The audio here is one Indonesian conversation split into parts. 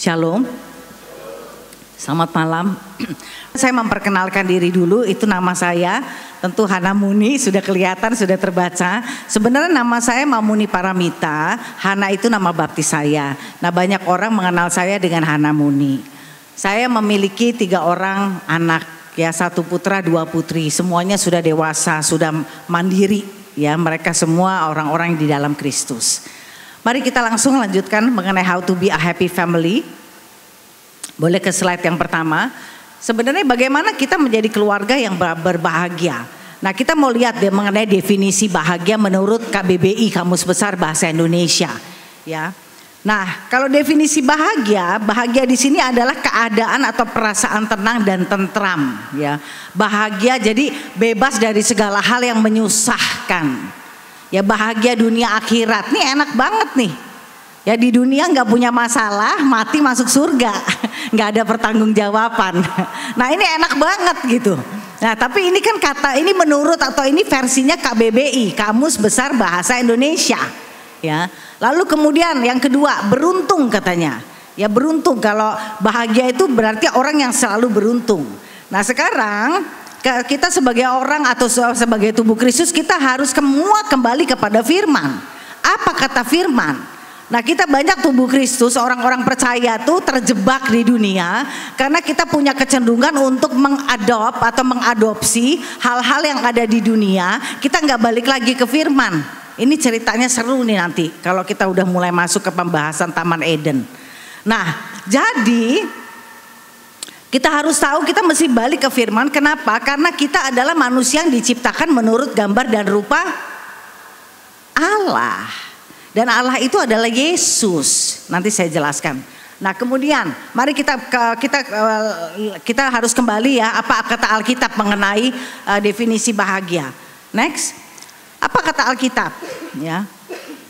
Shalom. Selamat malam. Saya memperkenalkan diri dulu, itu nama saya. Tentu Hana Muni, sudah kelihatan, sudah terbaca. Sebenarnya nama saya Mamuni Paramita. Hana itu nama baptis saya. Nah, banyak orang mengenal saya dengan Hana Muni. Saya memiliki 3 orang anak, ya, 1 putra 2 putri. Semuanya sudah dewasa, sudah mandiri, ya. Mereka semua orang-orang di dalam Kristus. Mari kita langsung lanjutkan mengenai how to be a happy family. Boleh ke slide yang pertama. Sebenarnya bagaimana kita menjadi keluarga yang berbahagia. Nah, kita mau lihat deh mengenai definisi bahagia menurut KBBI, Kamus Besar Bahasa Indonesia, ya. Nah, kalau definisi bahagia di sini adalah keadaan atau perasaan tenang dan tentram, ya. Bahagia jadi bebas dari segala hal yang menyusahkan. Ya, bahagia dunia akhirat, nih enak banget nih. Ya, di dunia nggak punya masalah, mati masuk surga, nggak ada pertanggungjawaban. Nah, ini enak banget gitu. Nah, tapi ini kan ini menurut atau ini versinya KBBI, Kamus Besar Bahasa Indonesia. Ya, lalu kemudian yang kedua, beruntung katanya. Ya, beruntung, kalau bahagia itu berarti orang yang selalu beruntung. Nah, sekarang kita sebagai orang atau sebagai tubuh Kristus, kita harus semua kembali kepada firman. Apa kata firman? Nah, kita banyak tubuh Kristus, orang-orang percaya tuh terjebak di dunia karena kita punya kecenderungan untuk mengadopsi hal-hal yang ada di dunia. Kita nggak balik lagi ke firman. Ini ceritanya seru nih nanti kalau kita udah mulai masuk ke pembahasan Taman Eden. Nah, jadi kita harus tahu, kita mesti balik ke firman. Kenapa? Karena kita adalah manusia yang diciptakan menurut gambar dan rupa Allah. Dan Allah itu adalah Yesus. Nanti saya jelaskan. Nah, kemudian mari kita harus kembali, ya, apa kata Alkitab mengenai definisi bahagia. Next. Apa kata Alkitab? Ya.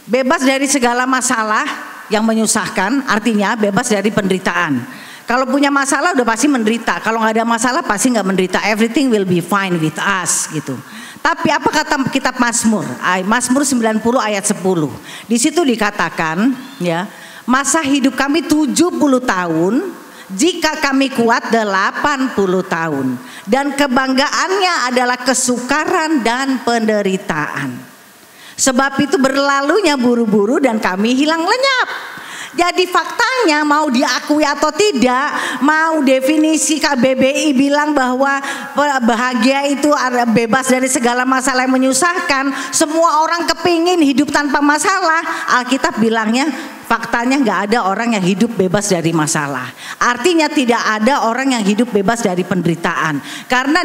Bebas dari segala masalah yang menyusahkan, artinya bebas dari penderitaan. Kalau punya masalah udah pasti menderita. Kalau nggak ada masalah pasti nggak menderita. Everything will be fine with us gitu. Tapi apa kata kitab Mazmur? Mazmur 90 ayat 10. Di situ dikatakan, ya, masa hidup kami 70 tahun, jika kami kuat 80 tahun. Dan kebanggaannya adalah kesukaran dan penderitaan. Sebab itu berlalunya buru-buru dan kami hilang lenyap. Jadi faktanya, mau diakui atau tidak, mau definisi KBBI bilang bahwa bahagia itu bebas dari segala masalah yang menyusahkan, semua orang kepingin hidup tanpa masalah. Alkitab bilangnya faktanya nggak ada orang yang hidup bebas dari masalah. Artinya tidak ada orang yang hidup bebas dari penderitaan. Karena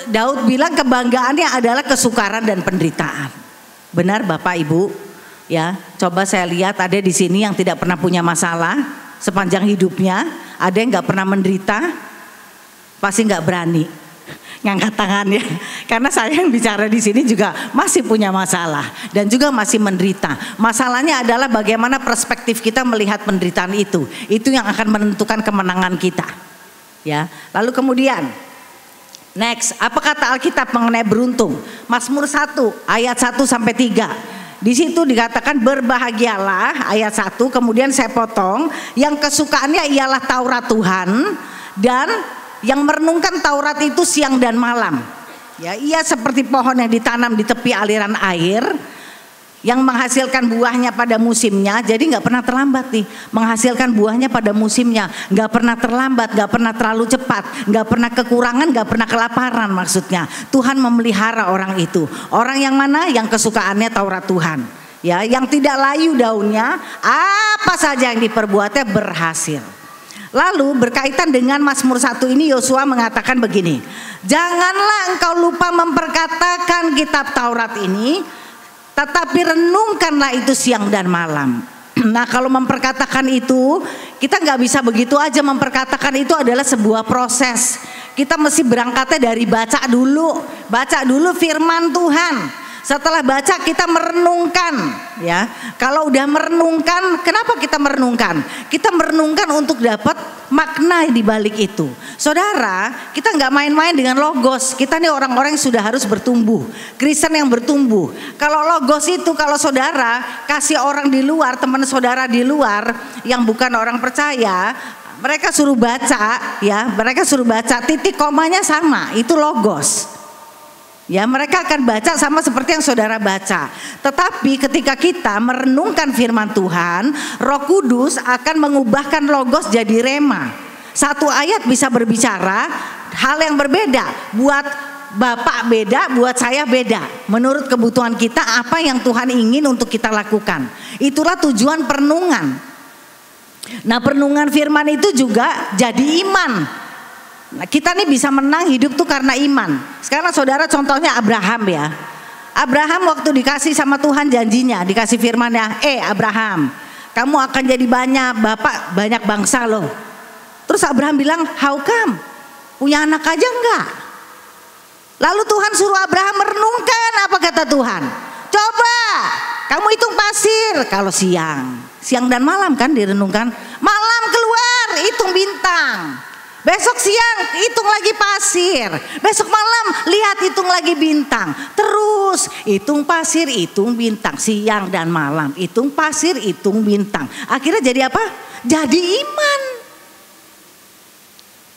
Daud bilang kebanggaannya adalah kesukaran dan penderitaan. Benar Bapak Ibu? Ya, coba saya lihat ada di sini yang tidak pernah punya masalah sepanjang hidupnya, ada yang nggak pernah menderita, pasti nggak berani ngangkat tangan, ya. Karena saya yang bicara di sini juga masih punya masalah dan juga masih menderita. Masalahnya adalah bagaimana perspektif kita melihat penderitaan itu yang akan menentukan kemenangan kita. Ya, lalu kemudian next, apa kata Alkitab mengenai beruntung? Mazmur 1 ayat 1 sampai 3. Di situ dikatakan berbahagialah, ayat 1, kemudian saya potong, yang kesukaannya ialah Taurat Tuhan dan yang merenungkan Taurat itu siang dan malam. Ya, ia seperti pohon yang ditanam di tepi aliran air yang menghasilkan buahnya pada musimnya. Jadi nggak pernah terlambat nih menghasilkan buahnya pada musimnya, nggak pernah terlambat, nggak pernah terlalu cepat, nggak pernah kekurangan, nggak pernah kelaparan. Maksudnya Tuhan memelihara orang itu. Orang yang mana? Yang kesukaannya Taurat Tuhan, ya, yang tidak layu daunnya, apa saja yang diperbuatnya berhasil. Lalu berkaitan dengan Mazmur 1 ini, Yosua mengatakan begini, janganlah engkau lupa memperkatakan kitab Taurat ini, tetapi renungkanlah itu siang dan malam. Nah, kalau memperkatakan itu, kita nggak bisa begitu aja memperkatakan, itu adalah sebuah proses. Kita mesti berangkatnya dari baca dulu firman Tuhan. Setelah baca kita merenungkan, ya. Kalau udah merenungkan, kenapa kita merenungkan? Kita merenungkan untuk dapat makna di balik itu. Saudara, kita nggak main-main dengan logos. Kita nih orang-orang yang sudah harus bertumbuh, Kristen yang bertumbuh. Kalau logos itu, kalau saudara kasih orang di luar, teman saudara di luar yang bukan orang percaya, mereka suruh baca, ya, mereka suruh baca, titik komanya sama, itu logos. Ya, mereka akan baca sama seperti yang saudara baca. Tetapi ketika kita merenungkan firman Tuhan, Roh Kudus akan mengubahkan logos jadi rema. Satu ayat bisa berbicara hal yang berbeda. Buat Bapak beda, buat saya beda. Menurut kebutuhan kita, apa yang Tuhan ingin untuk kita lakukan. Itulah tujuan perenungan. Nah, perenungan firman itu juga jadi iman. Nah, kita nih bisa menang hidup tuh karena iman. Sekarang saudara contohnya Abraham, ya. Abraham waktu dikasih sama Tuhan janjinya, dikasih firmannya, Abraham, kamu akan jadi banyak bangsa loh. Terus Abraham bilang, how come? Punya anak aja enggak? Lalu Tuhan suruh Abraham merenungkan, apa kata Tuhan? Coba kamu hitung pasir. Kalau siang dan malam kan direnungkan. Malam keluar hitung bintang. Besok siang hitung lagi pasir. Besok malam lihat hitung lagi bintang. Terus hitung pasir, hitung bintang. Siang dan malam hitung pasir, hitung bintang. Akhirnya jadi apa? Jadi iman.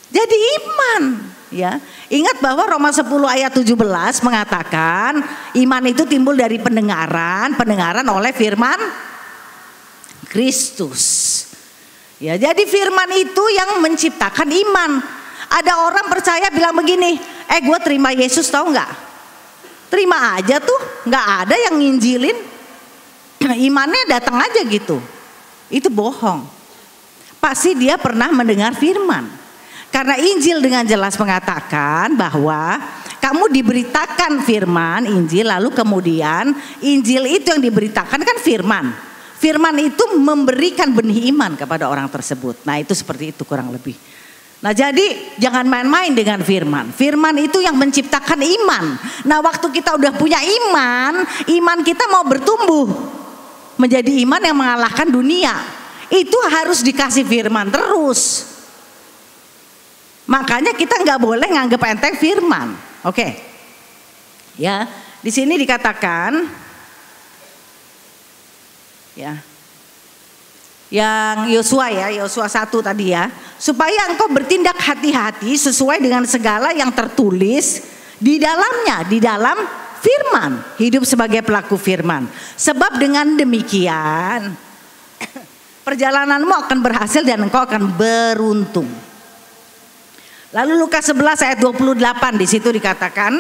Jadi iman, ya. Ingat bahwa Roma 10 ayat 17 mengatakan iman itu timbul dari pendengaran oleh firman Kristus. Ya, jadi firman itu yang menciptakan iman. Ada orang percaya bilang begini, gue terima Yesus, tahu nggak? Terima aja tuh, nggak ada yang nginjilin. Imannya datang aja gitu. Itu bohong. Pasti dia pernah mendengar firman. Karena Injil dengan jelas mengatakan bahwa kamu diberitakan firman Injil, lalu kemudian Injil itu yang diberitakan kan firman. Firman itu memberikan benih iman kepada orang tersebut. Nah, itu seperti itu kurang lebih. Nah, jadi jangan main-main dengan firman. Firman itu yang menciptakan iman. Nah, waktu kita udah punya iman kita mau bertumbuh menjadi iman yang mengalahkan dunia. Itu harus dikasih firman terus. Makanya kita nggak boleh nganggap enteng firman. Oke. Ya, di sini dikatakan ya, yang Yosua 1 tadi ya, supaya engkau bertindak hati-hati sesuai dengan segala yang tertulis di dalamnya, di dalam firman, hidup sebagai pelaku firman. Sebab dengan demikian perjalananmu akan berhasil dan engkau akan beruntung. Lalu Lukas 11 ayat 28 di situ dikatakan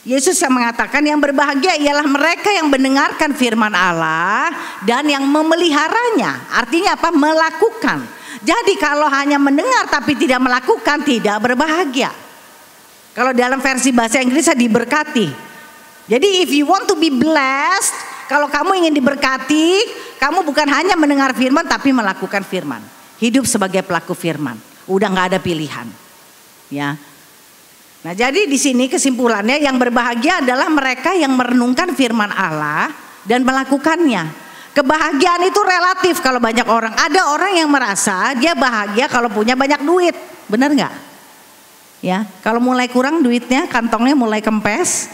Yesus yang mengatakan yang berbahagia ialah mereka yang mendengarkan firman Allah dan yang memeliharanya. Artinya apa? Melakukan. Jadi kalau hanya mendengar tapi tidak melakukan, tidak berbahagia. Kalau dalam versi bahasa Inggrisnya diberkati. Jadi if you want to be blessed, kalau kamu ingin diberkati, kamu bukan hanya mendengar firman tapi melakukan firman. Hidup sebagai pelaku firman. Udah nggak ada pilihan. Ya. Nah, jadi di sini kesimpulannya yang berbahagia adalah mereka yang merenungkan firman Allah dan melakukannya. Kebahagiaan itu relatif kalau banyak orang. Ada orang yang merasa dia bahagia kalau punya banyak duit, benar nggak? Ya, kalau mulai kurang duitnya, kantongnya mulai kempes,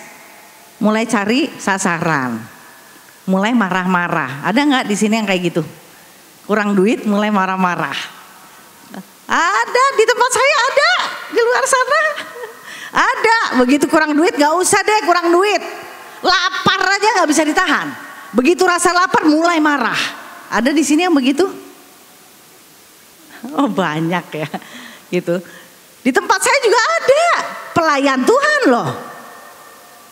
mulai cari sasaran, mulai marah-marah. Ada nggak di sini yang kayak gitu? Kurang duit, mulai marah-marah. Ada di tempat saya, ada di luar sana. Ada, begitu kurang duit gak usah deh kurang duit. Lapar aja gak bisa ditahan. Begitu rasa lapar mulai marah. Ada di sini yang begitu? Oh banyak ya gitu. Di tempat saya juga ada pelayan Tuhan loh.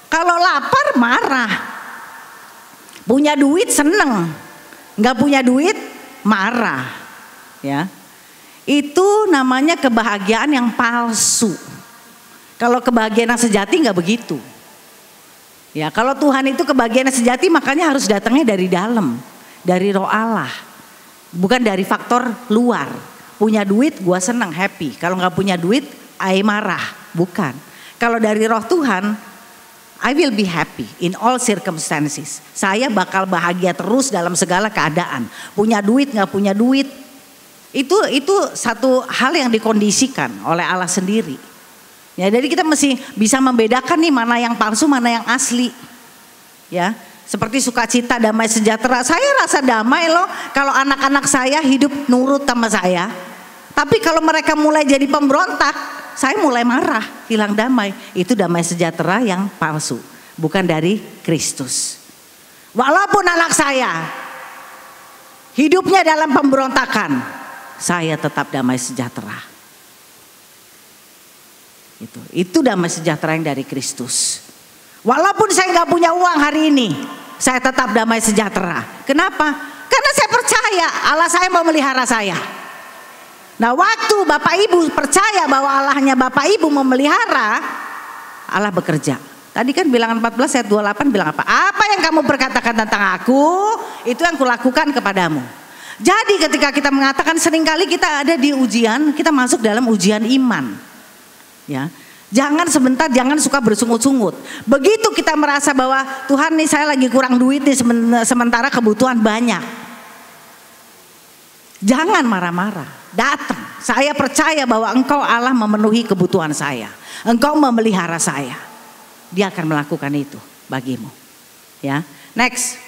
Kalau lapar marah. Punya duit seneng. Gak punya duit marah. Ya. Itu namanya kebahagiaan yang palsu. Kalau kebahagiaan yang sejati nggak begitu. Ya, kalau Tuhan itu kebahagiaan yang sejati makanya harus datangnya dari dalam, dari Roh Allah, bukan dari faktor luar. Punya duit, gua senang happy. Kalau nggak punya duit, ai marah, bukan. Kalau dari Roh Tuhan, I will be happy in all circumstances. Saya bakal bahagia terus dalam segala keadaan. Punya duit nggak punya duit, itu satu hal yang dikondisikan oleh Allah sendiri. Ya, jadi kita mesti bisa membedakan nih mana yang palsu, mana yang asli. Ya, seperti sukacita, damai, sejahtera. Saya rasa damai loh kalau anak-anak saya hidup nurut sama saya. Tapi kalau mereka mulai jadi pemberontak, saya mulai marah, hilang damai. Itu damai sejahtera yang palsu, bukan dari Kristus. Walaupun anak saya hidupnya dalam pemberontakan, saya tetap damai sejahtera. Itu damai sejahtera yang dari Kristus. Walaupun saya nggak punya uang hari ini, saya tetap damai sejahtera. Kenapa? Karena saya percaya Allah saya mau melihara saya. Nah, waktu Bapak Ibu percaya bahwa Allahnya Bapak Ibu memelihara, Allah bekerja. Tadi kan bilangan 14 ayat 28 bilang apa? Apa yang kamu perkatakan tentang aku, itu yang kulakukan kepadamu. Jadi ketika kita mengatakan, seringkali kita ada di ujian, kita masuk dalam ujian iman. Ya, jangan sebentar, jangan suka bersungut-sungut. Begitu kita merasa bahwa Tuhan nih saya lagi kurang duit nih, sementara kebutuhan banyak. Jangan marah-marah. Datang, saya percaya bahwa Engkau Allah memenuhi kebutuhan saya. Engkau memelihara saya. Dia akan melakukan itu bagimu. Ya, next.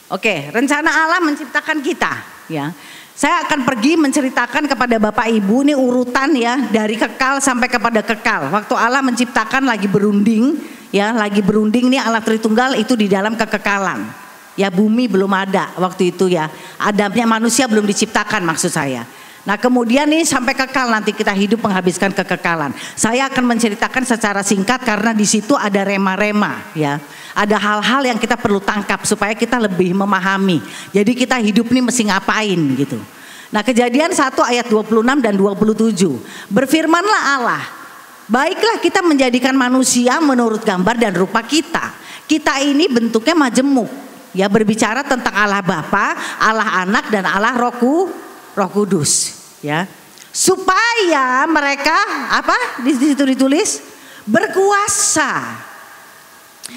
Oke, rencana Allah menciptakan kita. Ya, saya akan pergi menceritakan kepada Bapak Ibu ini urutan ya dari kekal sampai kepada kekal. Waktu Allah menciptakan lagi berunding, ya lagi berunding nih Allah Tritunggal itu di dalam kekekalan. Ya, bumi belum ada waktu itu ya. Adamnya manusia belum diciptakan maksud saya. Nah, kemudian nih sampai kekal nanti kita hidup menghabiskan kekekalan. Saya akan menceritakan secara singkat karena di situ ada rema-rema ya. Ada hal-hal yang kita perlu tangkap supaya kita lebih memahami. Jadi kita hidup nih mesti ngapain gitu. Nah, Kejadian 1 ayat 26 dan 27. Berfirmanlah Allah, baiklah kita menjadikan manusia menurut gambar dan rupa kita. Kita ini bentuknya majemuk. Ya, berbicara tentang Allah Bapa, Allah Anak dan Allah Roh Kudus, ya. Supaya mereka apa? Di situ ditulis berkuasa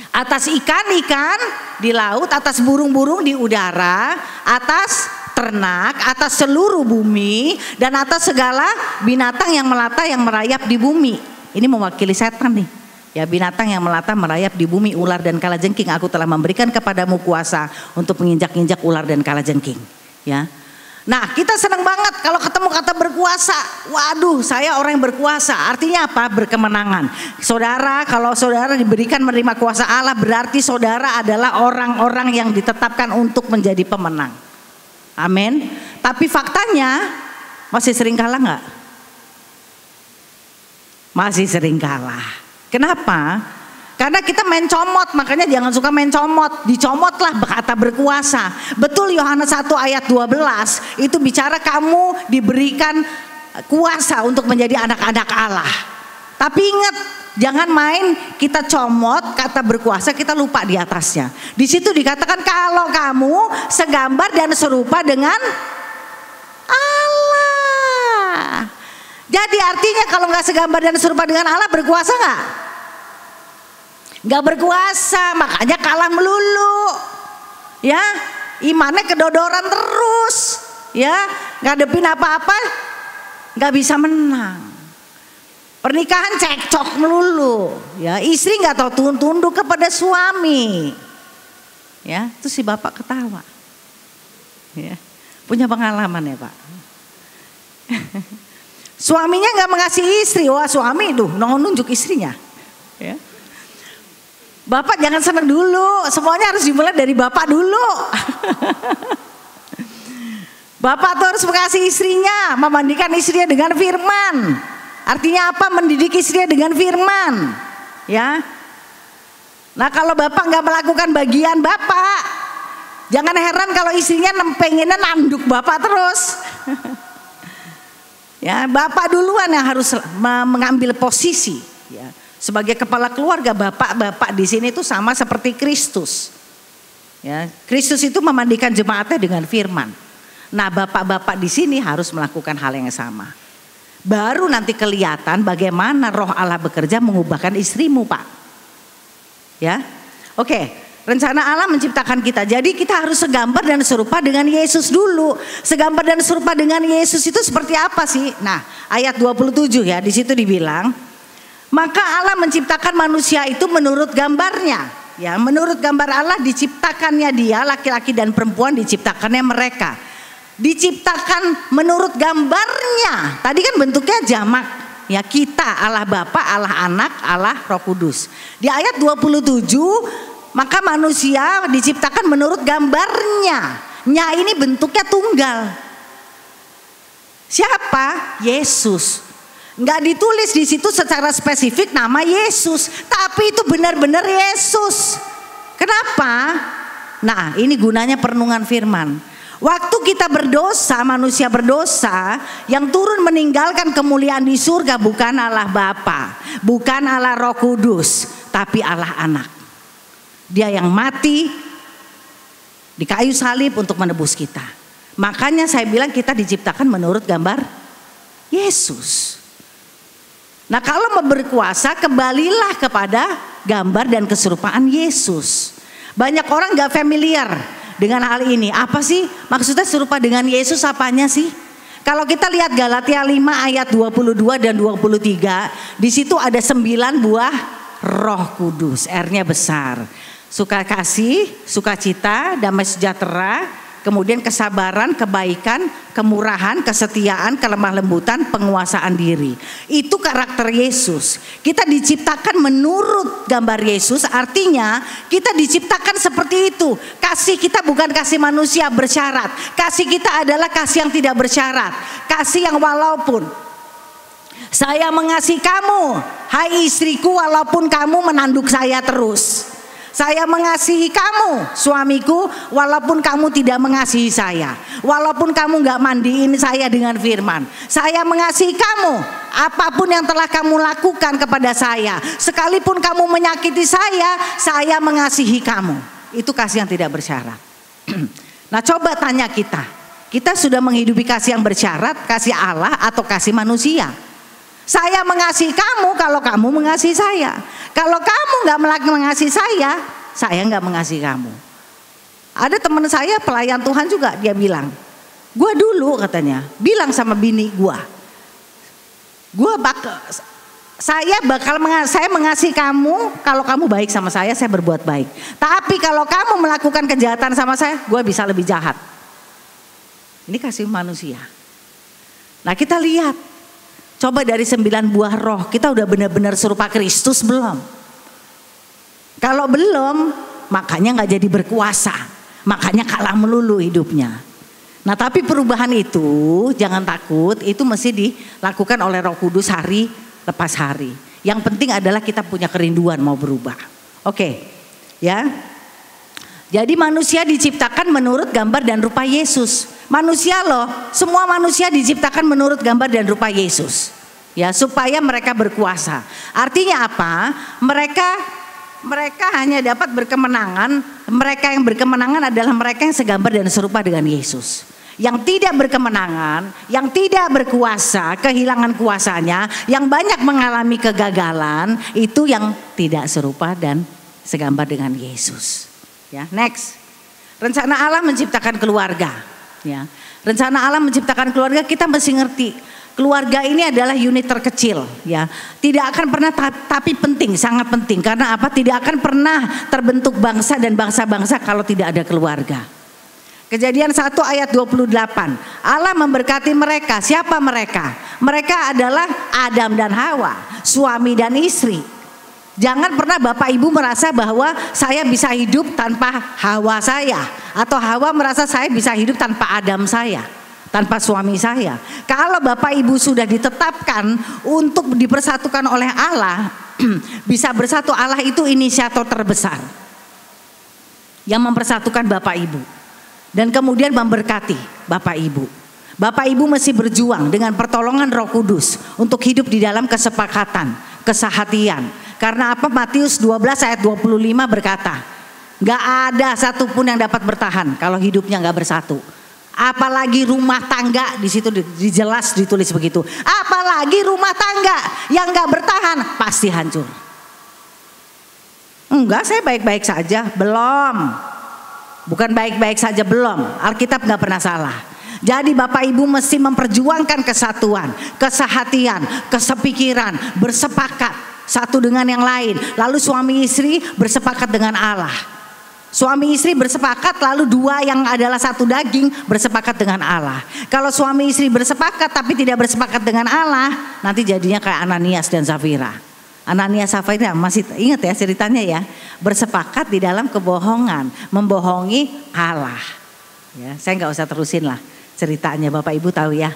atas ikan-ikan di laut, atas burung-burung di udara, atas ternak, atas seluruh bumi dan atas segala binatang yang melata yang merayap di bumi. Ini mewakili setan nih. Ya, binatang yang melata merayap di bumi, ular dan kalajengking aku telah memberikan kepadamu kuasa untuk menginjak-injak ular dan kalajengking. Ya. Nah, kita senang banget kalau ketemu kata berkuasa. Waduh, saya orang yang berkuasa. Artinya apa? Berkemenangan. Saudara, kalau saudara diberikan menerima kuasa Allah, berarti saudara adalah orang-orang yang ditetapkan untuk menjadi pemenang. Amin. Tapi faktanya masih sering kalah nggak? Masih sering kalah. Kenapa? Karena kita main comot, makanya jangan suka main comot. Dicomotlah kata berkuasa. Betul, Yohanes 1 ayat 12 itu bicara kamu diberikan kuasa untuk menjadi anak-anak Allah. Tapi ingat, jangan main kita comot kata berkuasa, kita lupa di atasnya. Di situ dikatakan kalau kamu segambar dan serupa dengan Allah. Jadi artinya kalau nggak segambar dan serupa dengan Allah, berkuasa nggak? Nggak berkuasa, makanya kalah melulu. Ya, imannya kedodoran terus. Ya, ngadepin apa-apa nggak bisa menang. Pernikahan cekcok melulu. Ya, istri nggak tahu tunduk kepada suami. Ya, terus si bapak ketawa. Ya, punya pengalaman ya Pak. Suaminya nggak mengasihi istri, wah suami tuh nunjuk istrinya. Ya. Bapak jangan senang dulu, semuanya harus dimulai dari bapak dulu. Bapak tuh harus mengasihi istrinya, memandikan istrinya dengan firman. Artinya apa? Mendidik istrinya dengan firman. Ya. Nah, kalau bapak nggak melakukan bagian bapak, jangan heran kalau istrinya pengennya nanduk bapak terus. Ya, bapak duluan yang harus mengambil posisi. Ya, sebagai kepala keluarga, bapak-bapak di sini itu sama seperti Kristus. Ya, Kristus itu memandikan jemaatnya dengan firman. Nah, bapak-bapak di sini harus melakukan hal yang sama. Baru nanti kelihatan bagaimana Roh Allah bekerja mengubahkan istrimu, Pak. Ya. Oke. Rencana Allah menciptakan kita. Jadi kita harus segambar dan serupa dengan Yesus dulu. Segambar dan serupa dengan Yesus itu seperti apa sih? Nah, ayat 27 ya, di situ dibilang, maka Allah menciptakan manusia itu menurut gambarnya. Ya, menurut gambar Allah diciptakannya dia, laki-laki dan perempuan diciptakannya mereka. Diciptakan menurut gambarnya. Tadi kan bentuknya jamak. Ya, kita Allah Bapa, Allah Anak, Allah Roh Kudus. Di ayat 27 maka manusia diciptakan menurut gambarnya. Nya ini bentuknya tunggal. Siapa? Yesus. Enggak ditulis di situ secara spesifik nama Yesus, tapi itu benar-benar Yesus. Kenapa? Nah, ini gunanya perenungan firman. Waktu kita berdosa, manusia berdosa, yang turun meninggalkan kemuliaan di surga bukan Allah Bapa, bukan Allah Roh Kudus, tapi Allah Anak. Dia yang mati di kayu salib untuk menebus kita. Makanya saya bilang kita diciptakan menurut gambar Yesus. Nah, kalau mau berkuasa, kembalilah kepada gambar dan keserupaan Yesus. Banyak orang gak familiar dengan hal ini. Apa sih maksudnya serupa dengan Yesus, apanya sih? Kalau kita lihat Galatia 5 ayat 22 dan 23, di situ ada 9 buah Roh Kudus, R-nya besar. Suka kasih, sukacita, damai sejahtera, kemudian kesabaran, kebaikan, kemurahan, kesetiaan, kelemah lembutan, penguasaan diri. Itu karakter Yesus. Kita diciptakan menurut gambar Yesus, artinya kita diciptakan seperti itu. Kasih kita bukan kasih manusia bersyarat. Kasih kita adalah kasih yang tidak bersyarat. Kasih yang walaupun saya mengasihi kamu, hai istriku, walaupun kamu menanduk saya terus. Saya mengasihi kamu, suamiku, walaupun kamu tidak mengasihi saya. Walaupun kamu gak mandiin saya dengan firman. Saya mengasihi kamu, apapun yang telah kamu lakukan kepada saya. Sekalipun kamu menyakiti saya mengasihi kamu. Itu kasih yang tidak bersyarat. Nah, coba tanya kita. Kita sudah menghidupi kasih yang bersyarat, kasih Allah atau kasih manusia? Saya mengasihi kamu kalau kamu mengasihi saya. Kalau kamu gak mengasihi saya gak mengasihi kamu. Ada teman saya pelayan Tuhan juga, dia bilang, gue dulu katanya bilang sama bini gue, saya mengasihi kamu kalau kamu baik sama saya berbuat baik. Tapi kalau kamu melakukan kejahatan sama saya, gue bisa lebih jahat. Ini kasih manusia. Nah, kita lihat. Coba dari 9 buah roh, kita udah benar-benar serupa Kristus belum? Kalau belum, makanya gak jadi berkuasa. Makanya kalah melulu hidupnya. Nah, tapi perubahan itu, jangan takut, itu mesti dilakukan oleh Roh Kudus hari lepas hari. Yang penting adalah kita punya kerinduan mau berubah. Oke, ya. Jadi manusia diciptakan menurut gambar dan rupa Yesus. Manusia loh, semua manusia diciptakan menurut gambar dan rupa Yesus. Ya, supaya mereka berkuasa. Artinya apa? Mereka hanya dapat berkemenangan. Mereka yang berkemenangan adalah mereka yang segambar dan serupa dengan Yesus. Yang tidak berkemenangan, yang tidak berkuasa, kehilangan kuasanya, yang banyak mengalami kegagalan, itu yang tidak serupa dan segambar dengan Yesus. Ya, next. Rencana Allah menciptakan keluarga. Ya, rencana Allah menciptakan keluarga, kita mesti ngerti. Keluarga ini adalah unit terkecil, ya. Tidak akan pernah, tapi penting, sangat penting. Karena apa? Tidak akan pernah terbentuk bangsa dan bangsa-bangsa kalau tidak ada keluarga. Kejadian 1 ayat 28. Allah memberkati mereka. Siapa mereka? Mereka adalah Adam dan Hawa, suami dan istri. Jangan pernah Bapak Ibu merasa bahwa saya bisa hidup tanpa Hawa saya, atau Hawa merasa saya bisa hidup tanpa Adam saya, tanpa suami saya. Kalau Bapak Ibu sudah ditetapkan untuk dipersatukan oleh Allah, bisa bersatu, Allah itu inisiator terbesar yang mempersatukan Bapak Ibu dan kemudian memberkati Bapak Ibu. Bapak Ibu mesti berjuang dengan pertolongan Roh Kudus untuk hidup di dalam kesepakatan, kesehatian. Karena apa? Matius 12 ayat 25 berkata, gak ada satupun yang dapat bertahan kalau hidupnya gak bersatu. Apalagi rumah tangga, di situ dijelas ditulis begitu. Apalagi rumah tangga yang gak bertahan pasti hancur. Enggak, saya baik-baik saja. Belum. Bukan baik-baik saja, belum. Alkitab nggak pernah salah. Jadi Bapak Ibu mesti memperjuangkan kesatuan, kesehatian, kesepikiran, bersepakat satu dengan yang lain. Lalu suami istri bersepakat dengan Allah. Suami istri bersepakat, lalu dua yang adalah satu daging bersepakat dengan Allah. Kalau suami istri bersepakat tapi tidak bersepakat dengan Allah, nanti jadinya kayak Ananias dan Safira. Ananias Safira masih ingat ya ceritanya ya, bersepakat di dalam kebohongan, membohongi Allah. Ya, saya nggak usah terusin lah ceritanya, Bapak Ibu tahu ya.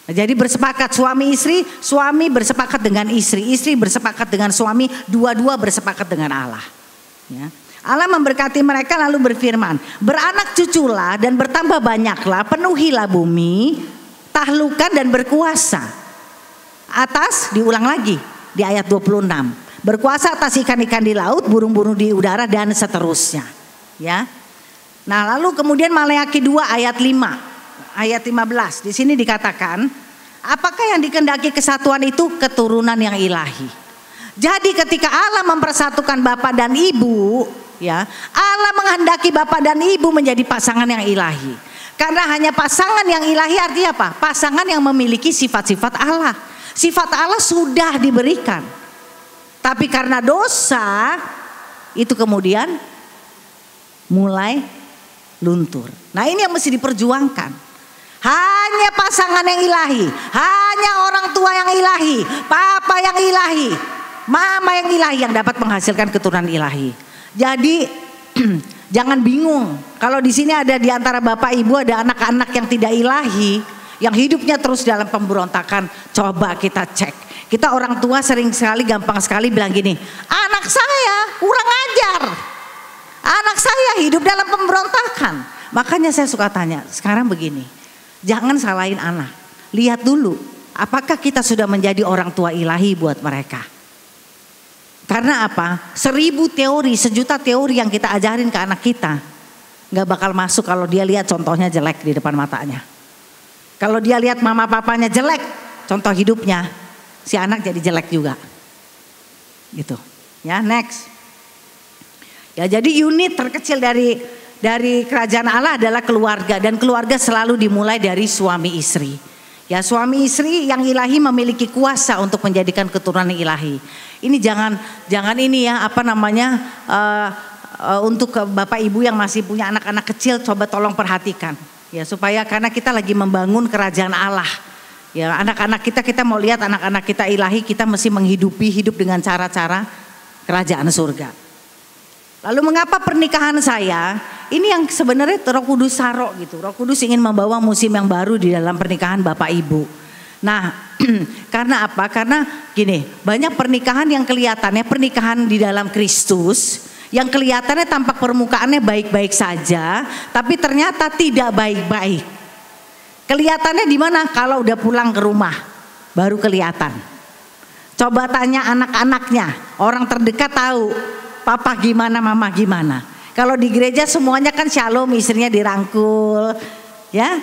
Jadi bersepakat suami istri, suami bersepakat dengan istri, istri bersepakat dengan suami, dua-dua bersepakat dengan Allah. Ya. Allah memberkati mereka lalu berfirman, beranak cuculah dan bertambah banyaklah, penuhilah bumi, tahlukan dan berkuasa. Atas diulang lagi di ayat 26, berkuasa atas ikan-ikan di laut, burung-burung di udara dan seterusnya. Ya. Nah lalu kemudian Maleakhi 2 ayat 5, ayat 15, di sini dikatakan, apakah yang dikehendaki kesatuan itu? Keturunan yang ilahi. Jadi ketika Allah mempersatukan bapak dan ibu, ya, Allah menghendaki bapak dan ibu menjadi pasangan yang ilahi. Karena hanya pasangan yang ilahi artinya apa? Pasangan yang memiliki sifat-sifat Allah. Sifat Allah sudah diberikan. Tapi karena dosa itu kemudian mulai luntur. Nah ini yang mesti diperjuangkan. Hanya pasangan yang ilahi, hanya orang tua yang ilahi, papa yang ilahi, mama yang ilahi yang dapat menghasilkan keturunan ilahi. Jadi jangan bingung kalau di sini ada di antara bapak ibu ada anak-anak yang tidak ilahi, yang hidupnya terus dalam pemberontakan. Coba kita cek. Kita orang tua sering sekali, gampang sekali bilang gini, anak saya kurang ajar, anak saya hidup dalam pemberontakan. Makanya saya suka tanya sekarang begini, jangan salahin anak, lihat dulu apakah kita sudah menjadi orang tua ilahi buat mereka. Karena apa? 1000 teori, 1.000.000 teori yang kita ajarin ke anak kita gak bakal masuk kalau dia lihat contohnya jelek di depan matanya. Kalau dia lihat mama papanya jelek, contoh hidupnya, si anak jadi jelek juga. Gitu. Ya, next. Ya, jadi unit terkecil dari kerajaan Allah adalah keluarga, dan keluarga selalu dimulai dari suami istri. Ya, suami istri yang ilahi memiliki kuasa untuk menjadikan keturunan ilahi. Ini jangan ini ya, apa namanya, untuk bapak ibu yang masih punya anak-anak kecil, coba tolong perhatikan. Ya, supaya karena kita lagi membangun kerajaan Allah. Ya, anak-anak kita mau lihat anak-anak kita ilahi, kita mesti hidup dengan cara-cara kerajaan surga. Lalu mengapa pernikahan saya ini yang sebenarnya Roh Kudus saro gitu. Roh Kudus ingin membawa musim yang baru di dalam pernikahan bapak ibu. Nah karena apa? Karena gini, banyak pernikahan yang kelihatannya pernikahan di dalam Kristus, yang kelihatannya tampak permukaannya baik-baik saja, tapi ternyata tidak baik-baik. Kelihatannya di mana? Kalau udah pulang ke rumah baru kelihatan. Coba tanya anak-anaknya, orang terdekat tahu papa gimana, mama gimana. Kalau di gereja semuanya kan shalom, istrinya dirangkul, ya.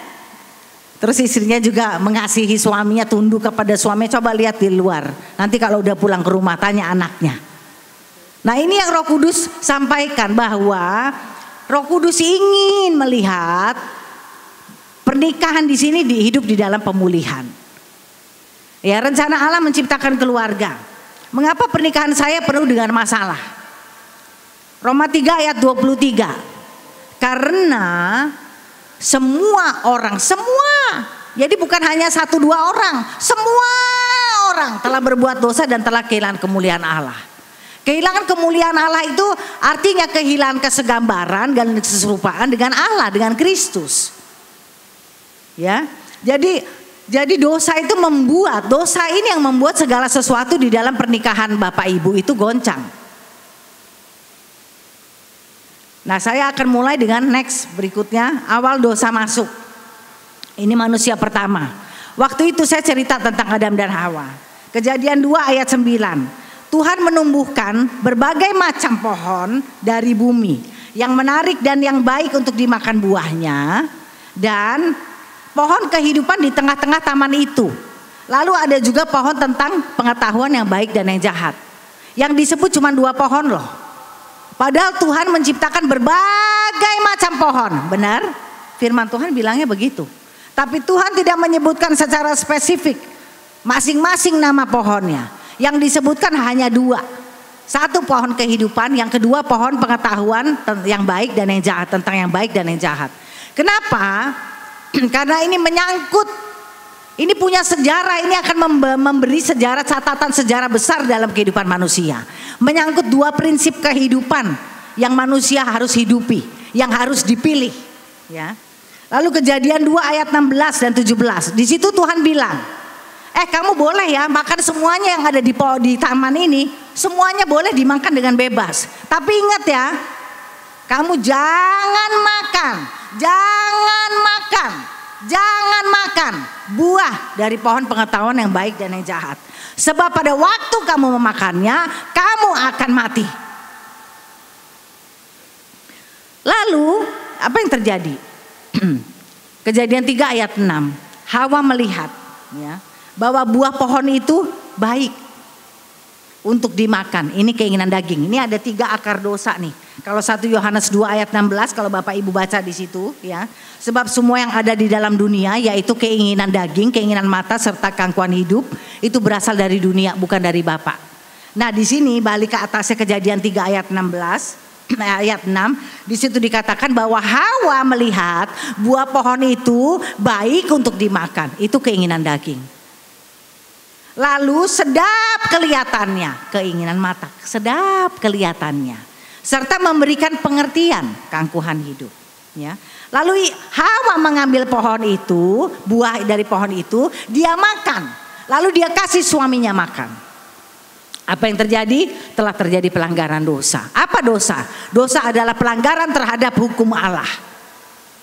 Terus istrinya juga mengasihi suaminya, tunduk kepada suaminya. Coba lihat di luar. Nanti kalau udah pulang ke rumah tanya anaknya. Nah ini yang Roh Kudus sampaikan, bahwa Roh Kudus ingin melihat pernikahan di sini hidup di dalam pemulihan. Ya, rencana Allah menciptakan keluarga. Mengapa pernikahan saya penuh dengan masalah? Roma 3 ayat 23. Karena semua orang, jadi bukan hanya 1-2 orang, semua orang telah berbuat dosa dan telah kehilangan kemuliaan Allah. Kehilangan kemuliaan Allah itu artinya kehilangan kesegambaran dan keserupaan dengan Allah, dengan Kristus. Ya, jadi dosa itu dosa ini yang membuat segala sesuatu di dalam pernikahan bapak ibu itu goncang. Nah saya akan mulai dengan next berikutnya, awal dosa masuk. Ini manusia pertama. Waktu itu saya cerita tentang Adam dan Hawa. Kejadian 2 ayat 9. Tuhan menumbuhkan berbagai macam pohon dari bumi, yang menarik dan yang baik untuk dimakan buahnya, dan pohon kehidupan di tengah-tengah taman itu. Lalu ada juga pohon tentang pengetahuan yang baik dan yang jahat. Yang disebut cuma 2 pohon loh. Padahal Tuhan menciptakan berbagai macam pohon. Benar? Firman Tuhan bilangnya begitu. Tapi Tuhan tidak menyebutkan secara spesifik masing-masing nama pohonnya. Yang disebutkan hanya 2. Satu pohon kehidupan, yang kedua pohon pengetahuan yang baik dan yang jahat, tentang yang baik dan yang jahat. Kenapa? Karena ini menyangkut, ini punya sejarah, ini akan memberi sejarah, catatan sejarah besar dalam kehidupan manusia. Menyangkut 2 prinsip kehidupan yang manusia harus hidupi, yang harus dipilih. Ya. Lalu Kejadian 2 ayat 16 dan 17. Di situ Tuhan bilang, kamu boleh ya makan semuanya yang ada di taman ini, semuanya boleh dimakan dengan bebas. Tapi ingat ya, kamu jangan makan buah dari pohon pengetahuan yang baik dan yang jahat. Sebab pada waktu kamu memakannya, kamu akan mati. Lalu apa yang terjadi? Kejadian 3 ayat 6. Hawa melihat ya, bahwa buah pohon itu baik untuk dimakan. Ini keinginan daging. Ini ada 3 akar dosa nih. Kalau 1 Yohanes 2 ayat 16, kalau Bapak Ibu baca di situ ya. Sebab semua yang ada di dalam dunia, yaitu keinginan daging, keinginan mata serta gangguan hidup, itu berasal dari dunia, bukan dari Bapa. Nah, di sini balik ke atasnya Kejadian 3 ayat 16. Ayat 6, di situ dikatakan bahwa Hawa melihat buah pohon itu baik untuk dimakan. Itu keinginan daging. Lalu sedap kelihatannya, keinginan mata, sedap kelihatannya, serta memberikan pengertian, keangkuhan hidup. Ya. Lalu Hawa mengambil pohon itu, buah dari pohon itu, dia makan. Lalu dia kasih suaminya makan. Apa yang terjadi? Telah terjadi pelanggaran dosa. Apa dosa? Dosa adalah pelanggaran terhadap hukum Allah.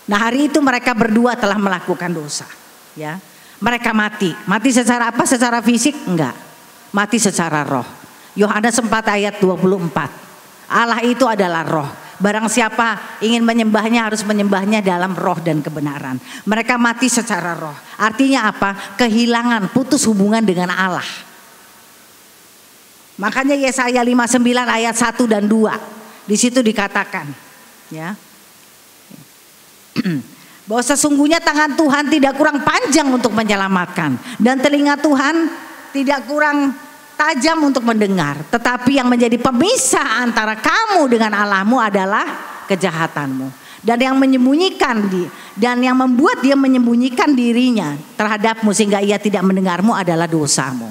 Nah, hari itu mereka berdua telah melakukan dosa. Ya. Mereka mati. Mati secara apa? Secara fisik? Enggak. Mati secara roh. Yohanes 4 ayat 24. Allah itu adalah roh. Barang siapa ingin menyembahnya harus menyembahnya dalam roh dan kebenaran. Mereka mati secara roh. Artinya apa? Kehilangan, putus hubungan dengan Allah. Makanya Yesaya 59 ayat 1 dan 2. Di situ dikatakan ya. Bahwa sesungguhnya tangan Tuhan tidak kurang panjang untuk menyelamatkan, dan telinga Tuhan tidak kurang tajam untuk mendengar. Tetapi yang menjadi pemisah antara kamu dengan Allahmu adalah kejahatanmu. Dan yang membuat dia menyembunyikan dirinya terhadapmu sehingga ia tidak mendengarmu adalah dosamu.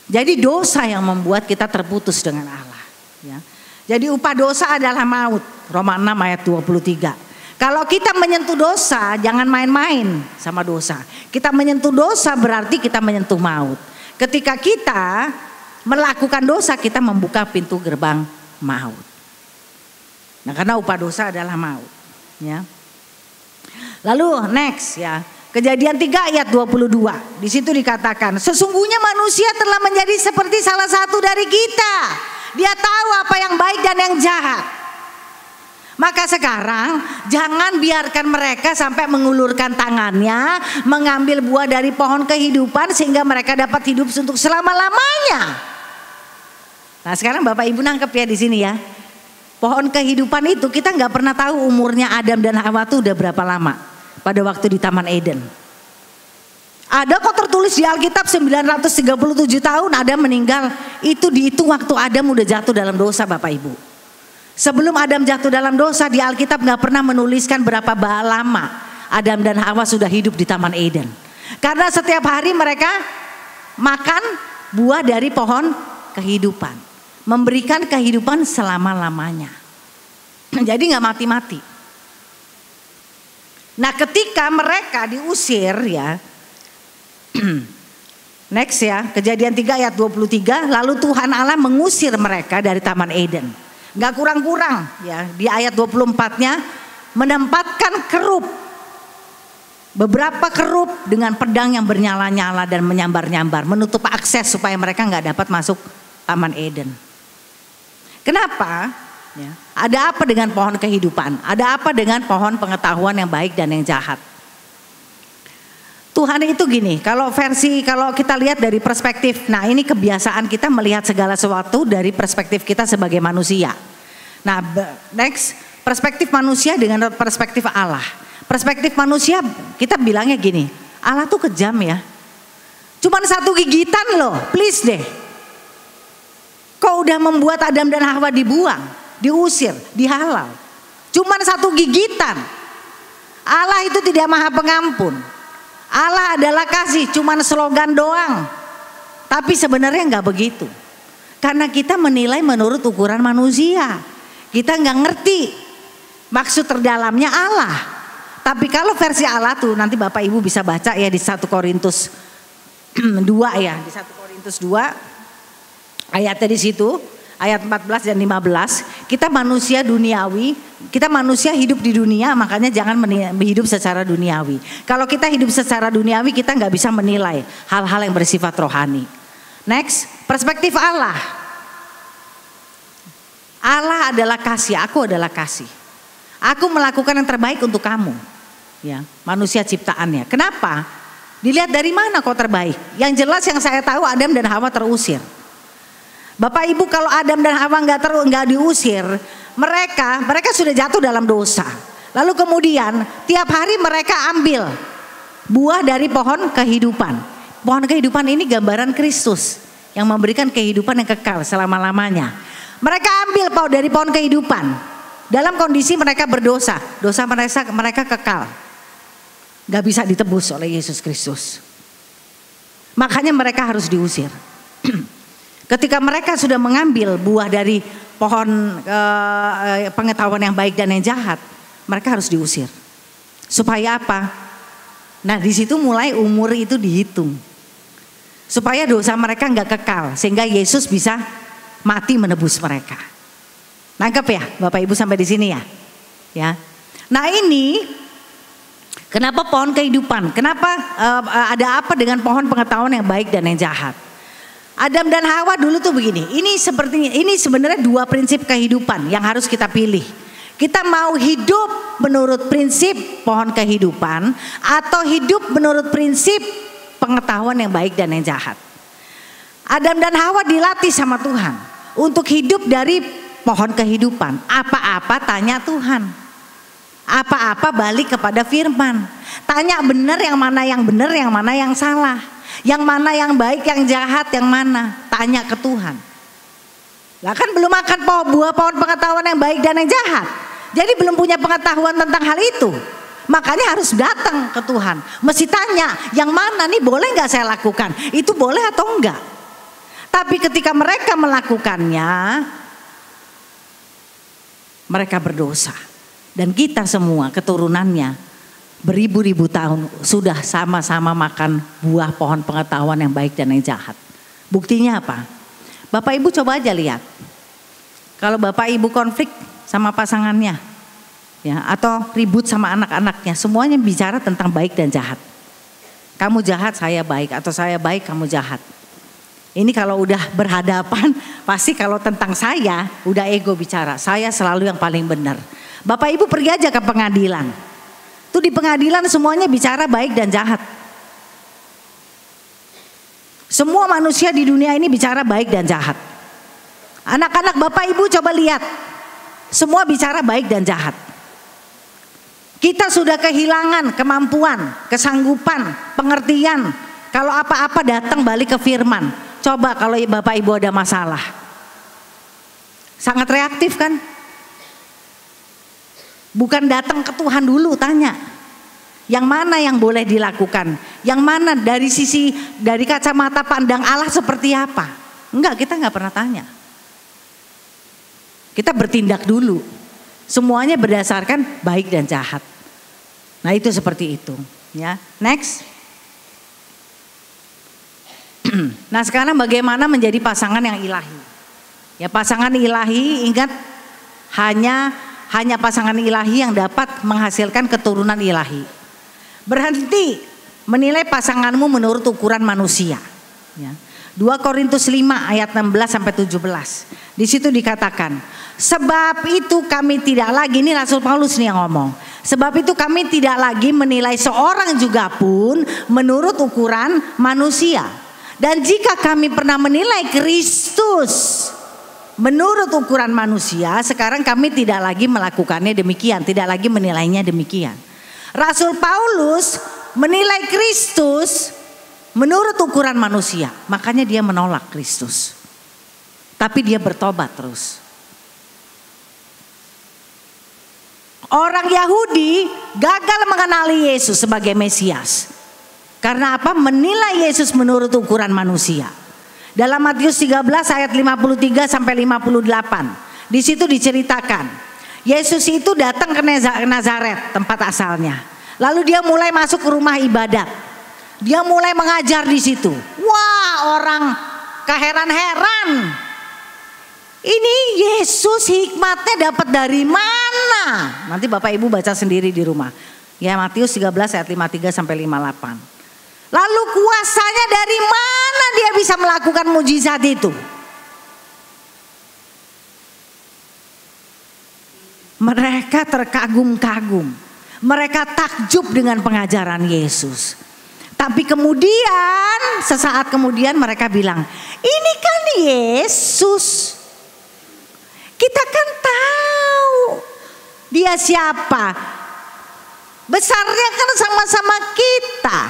Jadi dosa yang membuat kita terputus dengan Allah. Ya. Jadi upah dosa adalah maut. Roma 6 ayat 23. Kalau kita menyentuh dosa, jangan main-main sama dosa. Kita menyentuh dosa berarti kita menyentuh maut. Ketika kita melakukan dosa, kita membuka pintu gerbang maut. Nah, karena upah dosa adalah maut. Ya. Lalu next ya. Kejadian 3 ayat 22. Di situ dikatakan, sesungguhnya manusia telah menjadi seperti salah satu dari kita. Dia tahu apa yang baik dan yang jahat. Maka sekarang jangan biarkan mereka sampai mengulurkan tangannya, mengambil buah dari pohon kehidupan sehingga mereka dapat hidup untuk selama-lamanya. Nah, sekarang Bapak Ibu nangkep ya di sini ya. Pohon kehidupan itu kita nggak pernah tahu umurnya Adam dan Hawa itu udah berapa lama. Pada waktu di Taman Eden. Ada kok tertulis di Alkitab 937 tahun Adam meninggal. Itu dihitung waktu Adam udah jatuh dalam dosa Bapak Ibu. Sebelum Adam jatuh dalam dosa di Alkitab gak pernah menuliskan berapa lama Adam dan Hawa sudah hidup di Taman Eden. Karena setiap hari mereka makan buah dari pohon kehidupan. Memberikan kehidupan selama-lamanya. Jadi gak mati-mati. Nah, ketika mereka diusir ya. Next ya, Kejadian 3 ayat 23, lalu Tuhan Allah mengusir mereka dari Taman Eden. Gak kurang-kurang ya, di ayat 24-nya menempatkan kerup. Beberapa kerup dengan pedang yang bernyala-nyala dan menyambar-nyambar, menutup akses supaya mereka gak dapat masuk Taman Eden. Kenapa? Ya. Ada apa dengan pohon kehidupan? Ada apa dengan pohon pengetahuan yang baik dan yang jahat? Tuhan itu gini, kalau kita lihat dari perspektif, nah ini kebiasaan kita melihat segala sesuatu dari perspektif kita sebagai manusia. Nah next, perspektif manusia dengan perspektif Allah. Perspektif manusia kita bilangnya gini, Allah tuh kejam ya. Cuman satu gigitan loh, please deh. Kok udah membuat Adam dan Hawa dibuang, diusir, dihalau. Cuman satu gigitan. Allah itu tidak maha pengampun. Allah adalah kasih, cuman slogan doang. Tapi sebenarnya nggak begitu. Karena kita menilai menurut ukuran manusia. Kita nggak ngerti maksud terdalamnya Allah. Tapi kalau versi Allah tuh nanti Bapak Ibu bisa baca ya di 1 Korintus 2 ya. Di 1 Korintus 2 ayatnya di situ. Ayat 14 dan 15, kita manusia duniawi, kita manusia hidup di dunia, makanya jangan hidup secara duniawi. Kalau kita hidup secara duniawi, kita nggak bisa menilai hal-hal yang bersifat rohani. Next, perspektif Allah. Allah adalah kasih, aku adalah kasih. Aku melakukan yang terbaik untuk kamu, ya, manusia ciptaannya. Kenapa? Dilihat dari mana kok terbaik? Yang jelas yang saya tahu Adam dan Hawa terusir. Bapak Ibu, kalau Adam dan Hawa nggak diusir, mereka sudah jatuh dalam dosa. Lalu kemudian tiap hari mereka ambil buah dari pohon kehidupan. Pohon kehidupan ini gambaran Kristus yang memberikan kehidupan yang kekal selama-lamanya. Mereka ambil dari pohon kehidupan dalam kondisi mereka berdosa. Dosa mereka kekal, nggak bisa ditebus oleh Yesus Kristus. Makanya mereka harus diusir. Ketika mereka sudah mengambil buah dari pohon pengetahuan yang baik dan yang jahat, mereka harus diusir. Supaya apa? Nah di situ mulai umur itu dihitung. Supaya dosa mereka nggak kekal, sehingga Yesus bisa mati menebus mereka. Nangkep ya Bapak Ibu sampai di sini ya? Ya. Nah ini kenapa pohon kehidupan? Kenapa ada apa dengan pohon pengetahuan yang baik dan yang jahat? Adam dan Hawa dulu tuh begini. Ini sebenarnya dua prinsip kehidupan yang harus kita pilih. Kita mau hidup menurut prinsip pohon kehidupan atau hidup menurut prinsip pengetahuan yang baik dan yang jahat. Adam dan Hawa dilatih sama Tuhan untuk hidup dari pohon kehidupan. Apa-apa tanya Tuhan. Apa-apa balik kepada firman. Tanya benar yang benar, yang mana yang salah. Yang mana yang baik, yang jahat, yang mana? Tanya ke Tuhan. Lah kan belum makan buah pohon pengetahuan yang baik dan yang jahat. Jadi belum punya pengetahuan tentang hal itu. Makanya harus datang ke Tuhan. Mesti tanya, yang mana nih boleh nggak saya lakukan? Itu boleh atau enggak? Tapi ketika mereka melakukannya, mereka berdosa. Dan kita semua keturunannya beribu-ribu tahun sudah sama-sama makan buah pohon pengetahuan yang baik dan yang jahat. Buktinya apa? Bapak Ibu coba aja lihat. Kalau Bapak Ibu konflik sama pasangannya, ya, atau ribut sama anak-anaknya, semuanya bicara tentang baik dan jahat. Kamu jahat, saya baik, atau saya baik, kamu jahat. Ini kalau udah berhadapan, pasti kalau tentang saya, udah ego bicara. Saya selalu yang paling benar. Bapak Ibu pergi aja ke pengadilan. Itu di pengadilan semuanya bicara baik dan jahat. Semua manusia di dunia ini bicara baik dan jahat. Anak-anak Bapak Ibu coba lihat. Semua bicara baik dan jahat. Kita sudah kehilangan kemampuan, kesanggupan, pengertian. Kalau apa-apa datang balik ke firman. Coba kalau Bapak Ibu ada masalah. Sangat reaktif kan? Bukan datang ke Tuhan dulu tanya. Yang mana yang boleh dilakukan? Yang mana dari kacamata pandang Allah seperti apa? Enggak, kita nggak pernah tanya. Kita bertindak dulu. Semuanya berdasarkan baik dan jahat. Nah itu seperti itu. Ya, next. Nah sekarang bagaimana menjadi pasangan yang ilahi? Ya pasangan ilahi, ingat hanya pasangan ilahi yang dapat menghasilkan keturunan ilahi. Berhenti menilai pasanganmu menurut ukuran manusia. Ya. 2 Korintus 5 ayat 16 sampai 17. Di situ dikatakan, sebab itu kami tidak lagi, ini Rasul Paulus nih yang ngomong. Sebab itu kami tidak lagi menilai seorang juga pun menurut ukuran manusia. Dan jika kami pernah menilai Kristus menurut ukuran manusia, sekarang kami tidak lagi melakukannya demikian, tidak lagi menilainya demikian. Rasul Paulus menilai Kristus menurut ukuran manusia, makanya dia menolak Kristus. Tapi dia bertobat terus. Orang Yahudi gagal mengenali Yesus sebagai Mesias. Karena apa? Menilai Yesus menurut ukuran manusia. Dalam Matius 13 ayat 53 sampai 58. Di situ diceritakan, Yesus itu datang ke Nazaret, tempat asalnya. Lalu dia mulai masuk ke rumah ibadat. Dia mulai mengajar di situ. Wah, orang keheran-heran. Ini Yesus hikmatnya dapat dari mana? Nanti Bapak Ibu baca sendiri di rumah. Ya, Matius 13 ayat 53 sampai 58. Lalu kuasanya dari mana dia bisa melakukan mujizat itu? Mereka terkagum-kagum. Mereka takjub dengan pengajaran Yesus. Tapi kemudian, sesaat kemudian mereka bilang, ini kan Yesus. Kita kan tahu dia siapa. Besarnya kan sama-sama kita.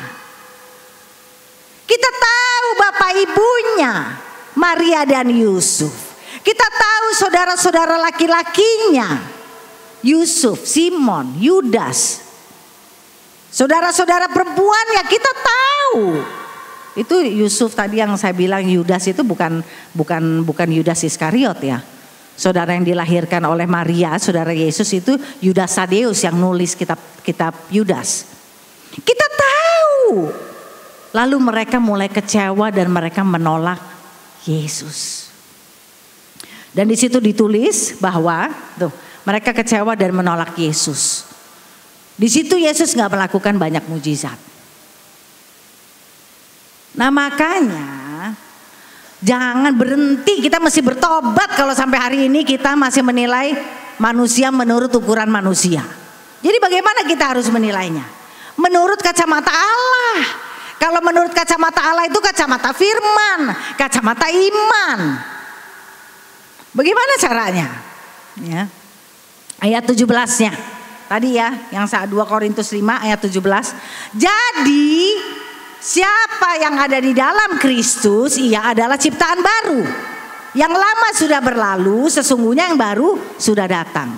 Kita tahu bapak ibunya, Maria dan Yusuf. Kita tahu saudara-saudara laki-lakinya, Yusuf, Simon, Yudas. Saudara-saudara perempuannya kita tahu. Itu Yusuf tadi yang saya bilang Yudas itu bukan Yudas Iskariot ya. Saudara yang dilahirkan oleh Maria, saudara Yesus itu Yudas Tadeus yang nulis kitab Yudas. Kita tahu. Lalu mereka mulai kecewa dan mereka menolak Yesus. Dan di situ ditulis bahwa tuh mereka kecewa dan menolak Yesus. Di situ Yesus nggak melakukan banyak mujizat. Nah makanya jangan berhenti, kita mesti bertobat kalau sampai hari ini kita masih menilai manusia menurut ukuran manusia. Jadi bagaimana kita harus menilainya? Menurut kacamata Allah. Kalau menurut kacamata Allah itu kacamata firman, kacamata iman. Bagaimana caranya? Ya. Ayat 17-nya. Tadi ya, yang 2 Korintus 5 ayat 17. Jadi siapa yang ada di dalam Kristus, ia adalah ciptaan baru. Yang lama sudah berlalu, sesungguhnya yang baru sudah datang.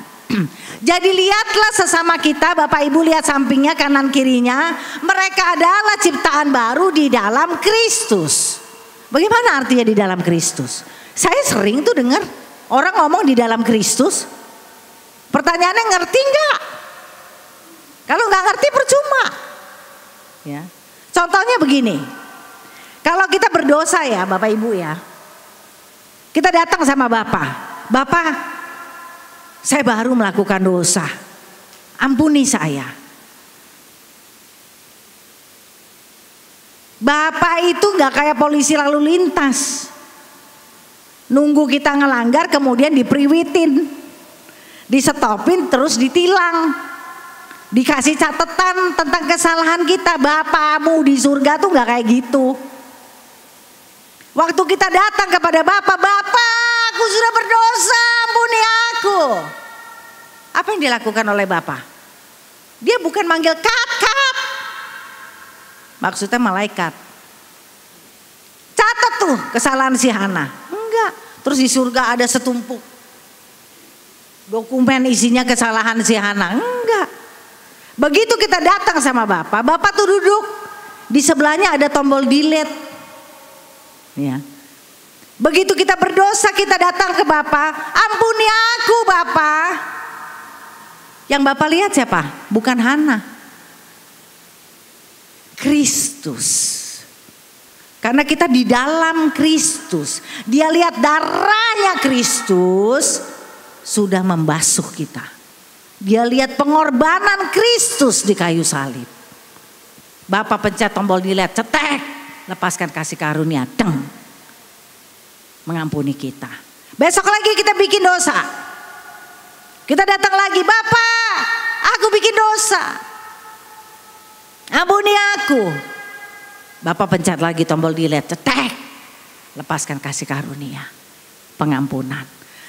Jadi lihatlah sesama kita, Bapak Ibu lihat sampingnya kanan kirinya, mereka adalah ciptaan baru di dalam Kristus. Bagaimana artinya di dalam Kristus? Saya sering tuh dengar orang ngomong di dalam Kristus. Pertanyaannya ngerti nggak? Kalau nggak ngerti percuma. Ya. Contohnya begini, kalau kita berdosa ya Bapak Ibu ya, kita datang sama Bapak, saya baru melakukan dosa, ampuni saya. Bapak itu gak kayak polisi lalu lintas, nunggu kita ngelanggar kemudian dipriwitin, disetopin terus ditilang, dikasih catatan tentang kesalahan kita. Bapakmu di surga tuh gak kayak gitu. Waktu kita datang kepada Bapak, aku sudah berdosa, ampuni aku. Apa yang dilakukan oleh Bapak? Dia bukan manggil kakak, maksudnya malaikat. Catat tuh kesalahan si Hana. Enggak, terus di surga ada setumpuk dokumen isinya kesalahan si Hana. Enggak. Begitu kita datang sama Bapak tuh duduk, di sebelahnya ada tombol delete. Ya. Begitu kita berdosa, kita datang ke Bapak, ampuni aku Bapak. Yang Bapak lihat siapa? Bukan Hana, Kristus. Karena kita di dalam Kristus, dia lihat darahnya Kristus sudah membasuh kita. Dia lihat pengorbanan Kristus di kayu salib. Bapak pencet tombol delete, cetek, lepaskan kasih karunia, deng, mengampuni kita. Besok lagi kita bikin dosa, kita datang lagi, Bapak Aku bikin dosa. Ampuni aku. Bapak pencet lagi tombol delete, cetek. Lepaskan kasih karunia, pengampunan.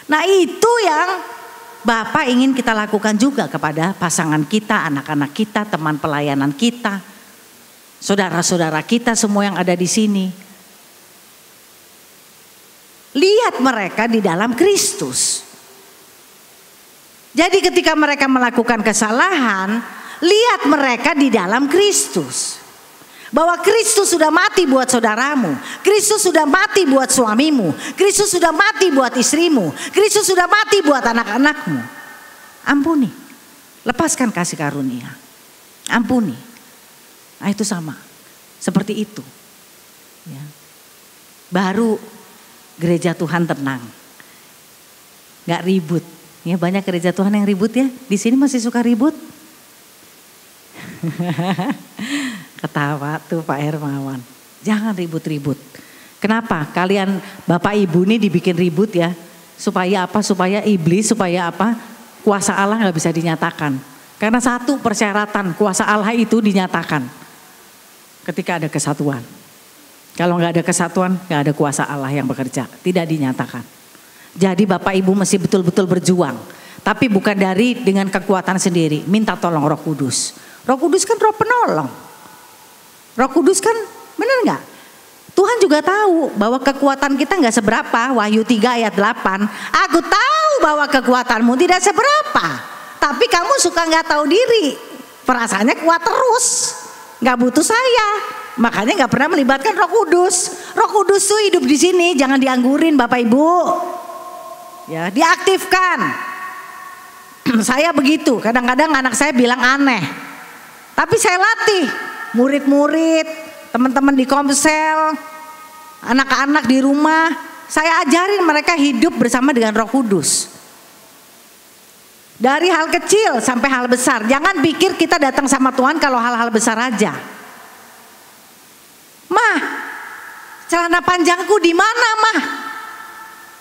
Nah itu yang Bapak ingin kita lakukan juga kepada pasangan kita, anak-anak kita, teman pelayanan kita, saudara-saudara kita semua yang ada di sini. Lihat mereka di dalam Kristus. Jadi ketika mereka melakukan kesalahan, lihat mereka di dalam Kristus. Bahwa Kristus sudah mati buat saudaramu, Kristus sudah mati buat suamimu, Kristus sudah mati buat istrimu, Kristus sudah mati buat anak-anakmu. Ampuni, lepaskan kasih karunia, ampuni. Nah itu sama, seperti itu. Ya. Baru gereja Tuhan tenang, nggak ribut. Ya banyak gereja Tuhan yang ribut ya. Di sini masih suka ribut. Ketawa tuh Pak Hermawan. Jangan ribut-ribut. Kenapa? Kalian Bapak Ibu ini dibikin ribut ya. Supaya apa? Supaya iblis, supaya apa? Kuasa Allah gak bisa dinyatakan. Karena satu persyaratan kuasa Allah itu dinyatakan. Ketika ada kesatuan. Kalau gak ada kesatuan, gak ada kuasa Allah yang bekerja. Tidak dinyatakan. Jadi Bapak Ibu mesti betul-betul berjuang. Tapi bukan dengan kekuatan sendiri. Minta tolong Roh Kudus. Roh Kudus kan Roh penolong. Roh Kudus kan benar nggak? Tuhan juga tahu bahwa kekuatan kita nggak seberapa. Wahyu 3 ayat 8. Aku tahu bahwa kekuatanmu tidak seberapa. Tapi kamu suka nggak tahu diri. Perasaannya kuat terus. Nggak butuh saya. Makanya nggak pernah melibatkan Roh Kudus. Roh Kudus tuh hidup di sini. Jangan dianggurin Bapak Ibu. Ya, diaktifkan. Saya begitu. Kadang-kadang anak saya bilang aneh. Tapi saya latih. Murid-murid, teman-teman di Komsel, anak-anak di rumah, saya ajarin mereka hidup bersama dengan Roh Kudus. Dari hal kecil sampai hal besar. Jangan pikir kita datang sama Tuhan kalau hal-hal besar aja. Mah, celana panjangku di mana, Mah?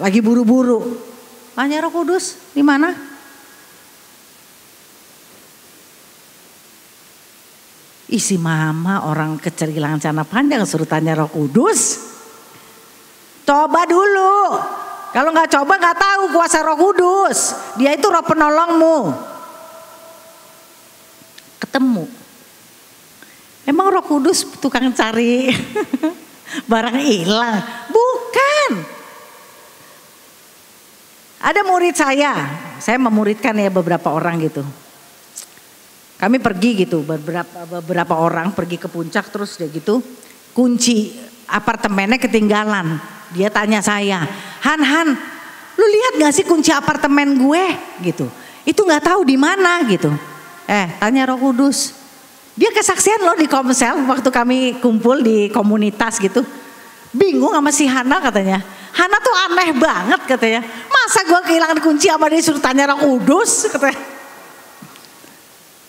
Lagi buru-buru. Tanya Roh Kudus, di mana? Isi mama orang kehilangan celana panjang suruh tanya Roh Kudus. Coba dulu. Kalau nggak coba nggak tahu kuasa Roh Kudus. Dia itu Roh penolongmu. Ketemu. Emang Roh Kudus tukang cari barang hilang? Bukan. Ada murid saya memuridkan ya beberapa orang gitu. Kami pergi gitu, beberapa orang pergi ke puncak terus dia gitu, kunci apartemennya ketinggalan. Dia tanya saya, Han, lu lihat gak sih kunci apartemen gue gitu? Itu nggak tahu di mana gitu. Tanya Roh Kudus. Dia kesaksian loh di Komsel waktu kami kumpul di komunitas gitu. Bingung sama si Hana katanya. Hana tuh aneh banget katanya. Masa gue kehilangan kunci apa dia suruh tanya Roh Kudus katanya.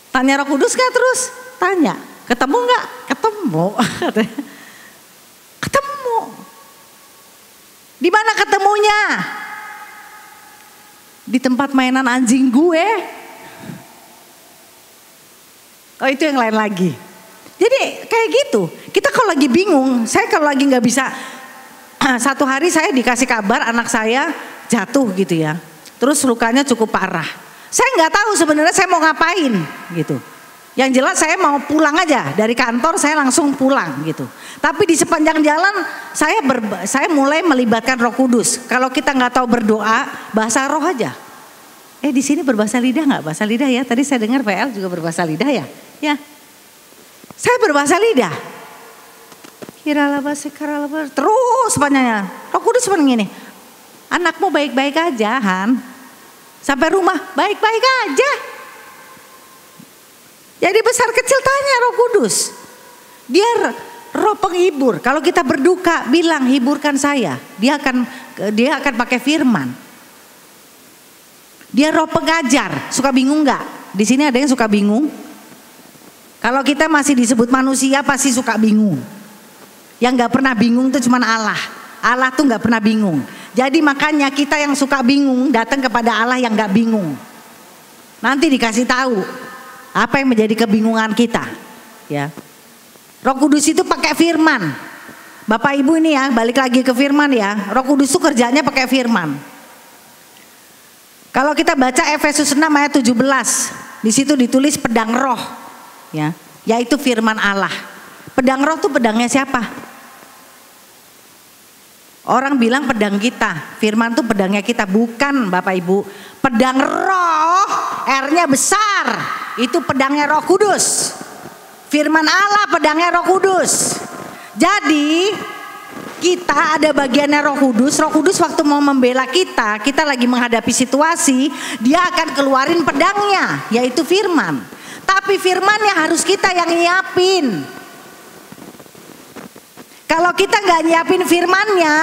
Tanya Roh Kudus gak terus? Tanya, ketemu gak? Ketemu. Ketemu. Di mana ketemunya? Di tempat mainan anjing gue. Oh itu yang lain lagi. Jadi kayak gitu. Kita kalau lagi bingung, saya kalau lagi gak bisa. Satu hari saya dikasih kabar anak saya jatuh gitu ya. Terus lukanya cukup parah. Saya nggak tahu sebenarnya saya mau ngapain gitu. Yang jelas saya mau pulang aja dari kantor, saya langsung pulang gitu. Tapi di sepanjang jalan saya mulai melibatkan Roh Kudus. Kalau kita nggak tahu berdoa, bahasa roh aja. Di sini berbahasa lidah nggak? Bahasa lidah ya. Tadi saya dengar PL juga berbahasa lidah ya. Ya, saya berbahasa lidah. Terus sepanjangnya. Roh Kudus seperti gini. Anakmu baik-baik aja, Han. Sampai rumah baik-baik aja. Jadi besar kecil tanya Roh Kudus. Dia Roh penghibur. Kalau kita berduka bilang hiburkan saya. Dia akan pakai firman. Dia Roh pengajar. Suka bingung nggak? Di sini ada yang suka bingung. Kalau kita masih disebut manusia pasti suka bingung. Yang nggak pernah bingung itu cuma Allah. Allah tuh nggak pernah bingung. Jadi makanya kita yang suka bingung datang kepada Allah yang gak bingung. Nanti dikasih tahu. Apa yang menjadi kebingungan kita? Ya. Roh Kudus itu pakai firman. Bapak Ibu ini ya, balik lagi ke firman ya. Roh Kudus itu kerjanya pakai firman. Kalau kita baca Efesus 6 ayat 17, di situ ditulis pedang roh, ya, yaitu firman Allah. Pedang roh itu pedangnya siapa? Orang bilang pedang kita, firman itu pedangnya kita, bukan Bapak Ibu. Pedang roh, R-nya besar, itu pedangnya Roh Kudus. Firman Allah pedangnya Roh Kudus. Jadi kita ada bagiannya Roh Kudus. Roh Kudus waktu mau membela kita, kita lagi menghadapi situasi, dia akan keluarin pedangnya, yaitu firman. Tapi firmannya harus kita yang nyiapin. Kalau kita nggak nyiapin firmannya,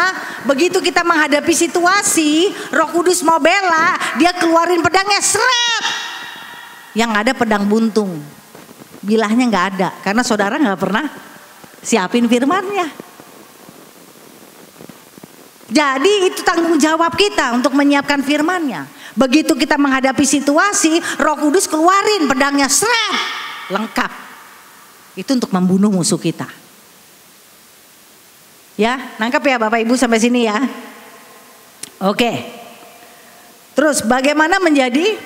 begitu kita menghadapi situasi, Roh Kudus mau bela, dia keluarin pedangnya, seret. Yang ada pedang buntung, bilahnya nggak ada, karena saudara nggak pernah siapin firmannya. Jadi itu tanggung jawab kita untuk menyiapkan firmannya. Begitu kita menghadapi situasi, Roh Kudus keluarin pedangnya, seret, lengkap. Itu untuk membunuh musuh kita. Ya, nangkep ya Bapak Ibu sampai sini ya. Oke. Terus bagaimana menjadi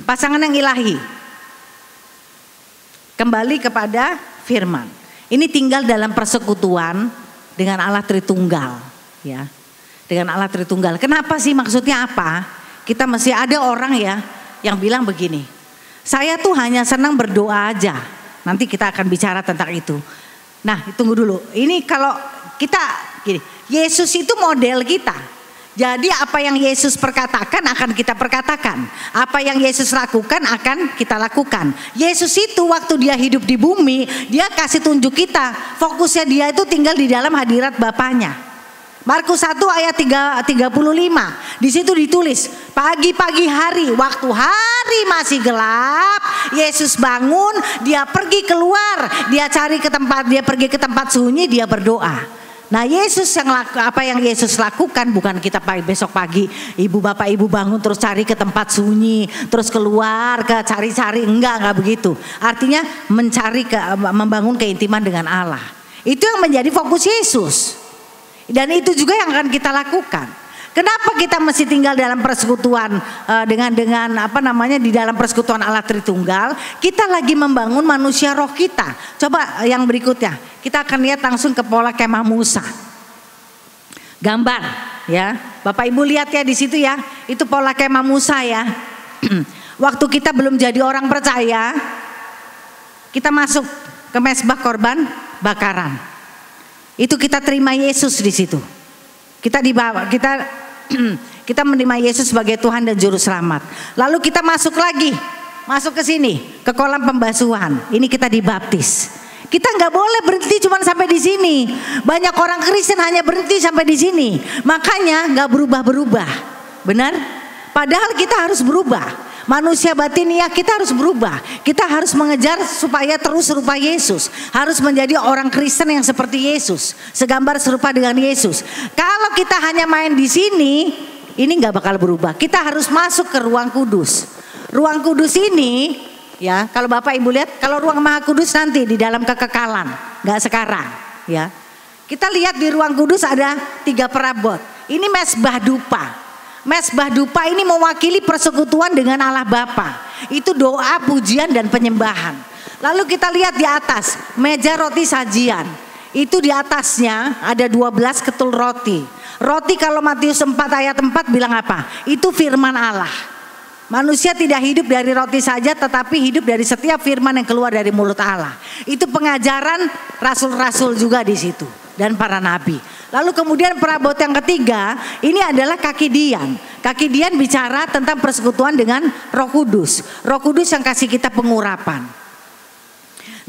pasangan yang ilahi? Kembali kepada firman. Ini tinggal dalam persekutuan dengan Allah Tritunggal, ya. Dengan Allah Tritunggal. Kenapa sih, maksudnya apa? Kita mesti ada orang ya yang bilang begini. Saya tuh hanya senang berdoa aja. Nanti kita akan bicara tentang itu. Nah, tunggu dulu. Ini kalau kita gini, Yesus itu model kita. Jadi apa yang Yesus perkatakan akan kita perkatakan. Apa yang Yesus lakukan akan kita lakukan. Yesus itu waktu dia hidup di bumi, dia kasih tunjuk kita. Fokusnya dia itu tinggal di dalam hadirat Bapaknya. Markus 1 ayat 35. Di situ ditulis, pagi-pagi hari, waktu hari masih gelap, Yesus bangun, dia pergi keluar, dia pergi ke tempat sunyi, dia berdoa. Nah, apa yang Yesus lakukan bukan kita besok pagi ibu bapak ibu bangun terus cari ke tempat sunyi, terus keluar ke cari-cari, enggak begitu. Artinya membangun keintiman dengan Allah. Itu yang menjadi fokus Yesus. Dan itu juga yang akan kita lakukan. Kenapa kita mesti tinggal dalam persekutuan di dalam persekutuan Allah Tritunggal? Kita lagi membangun manusia roh kita. Coba yang berikutnya, kita akan lihat langsung ke pola kemah Musa. Gambar, ya, Bapak Ibu lihat ya di situ ya, itu pola kemah Musa ya. Waktu kita belum jadi orang percaya, kita masuk ke mezbah korban bakaran. Itu kita terima Yesus di situ. Kita menerima Yesus sebagai Tuhan dan Juru Selamat. Lalu kita masuk ke sini, ke kolam pembasuhan. Ini kita dibaptis. Kita nggak boleh berhenti cuma sampai di sini. Banyak orang Kristen hanya berhenti sampai di sini. Makanya nggak berubah-berubah. Benar? Padahal kita harus berubah. Manusia batiniah kita harus berubah. Kita harus mengejar supaya terus serupa Yesus. Harus menjadi orang Kristen yang seperti Yesus, segambar serupa dengan Yesus. Kalau kita hanya main di sini, ini nggak bakal berubah. Kita harus masuk ke ruang kudus. Ruang kudus ini, ya, kalau Bapak Ibu lihat, kalau ruang Maha Kudus nanti di dalam kekekalan, nggak sekarang, ya. Kita lihat di ruang kudus ada 3 perabot. Ini mezbah dupa. Mezbah dupa ini mewakili persekutuan dengan Allah Bapa. Itu doa, pujian dan penyembahan. Lalu kita lihat di atas meja roti sajian. Itu di atasnya ada 12 ketul roti. Roti kalau Matius 4 ayat 4 bilang apa? Itu firman Allah. Manusia tidak hidup dari roti saja, tetapi hidup dari setiap firman yang keluar dari mulut Allah. Itu pengajaran rasul-rasul juga di situ dan para nabi. Lalu kemudian perabot yang ketiga, ini adalah kaki Dian. Kaki Dian bicara tentang persekutuan dengan Roh Kudus. Roh Kudus yang kasih kita pengurapan.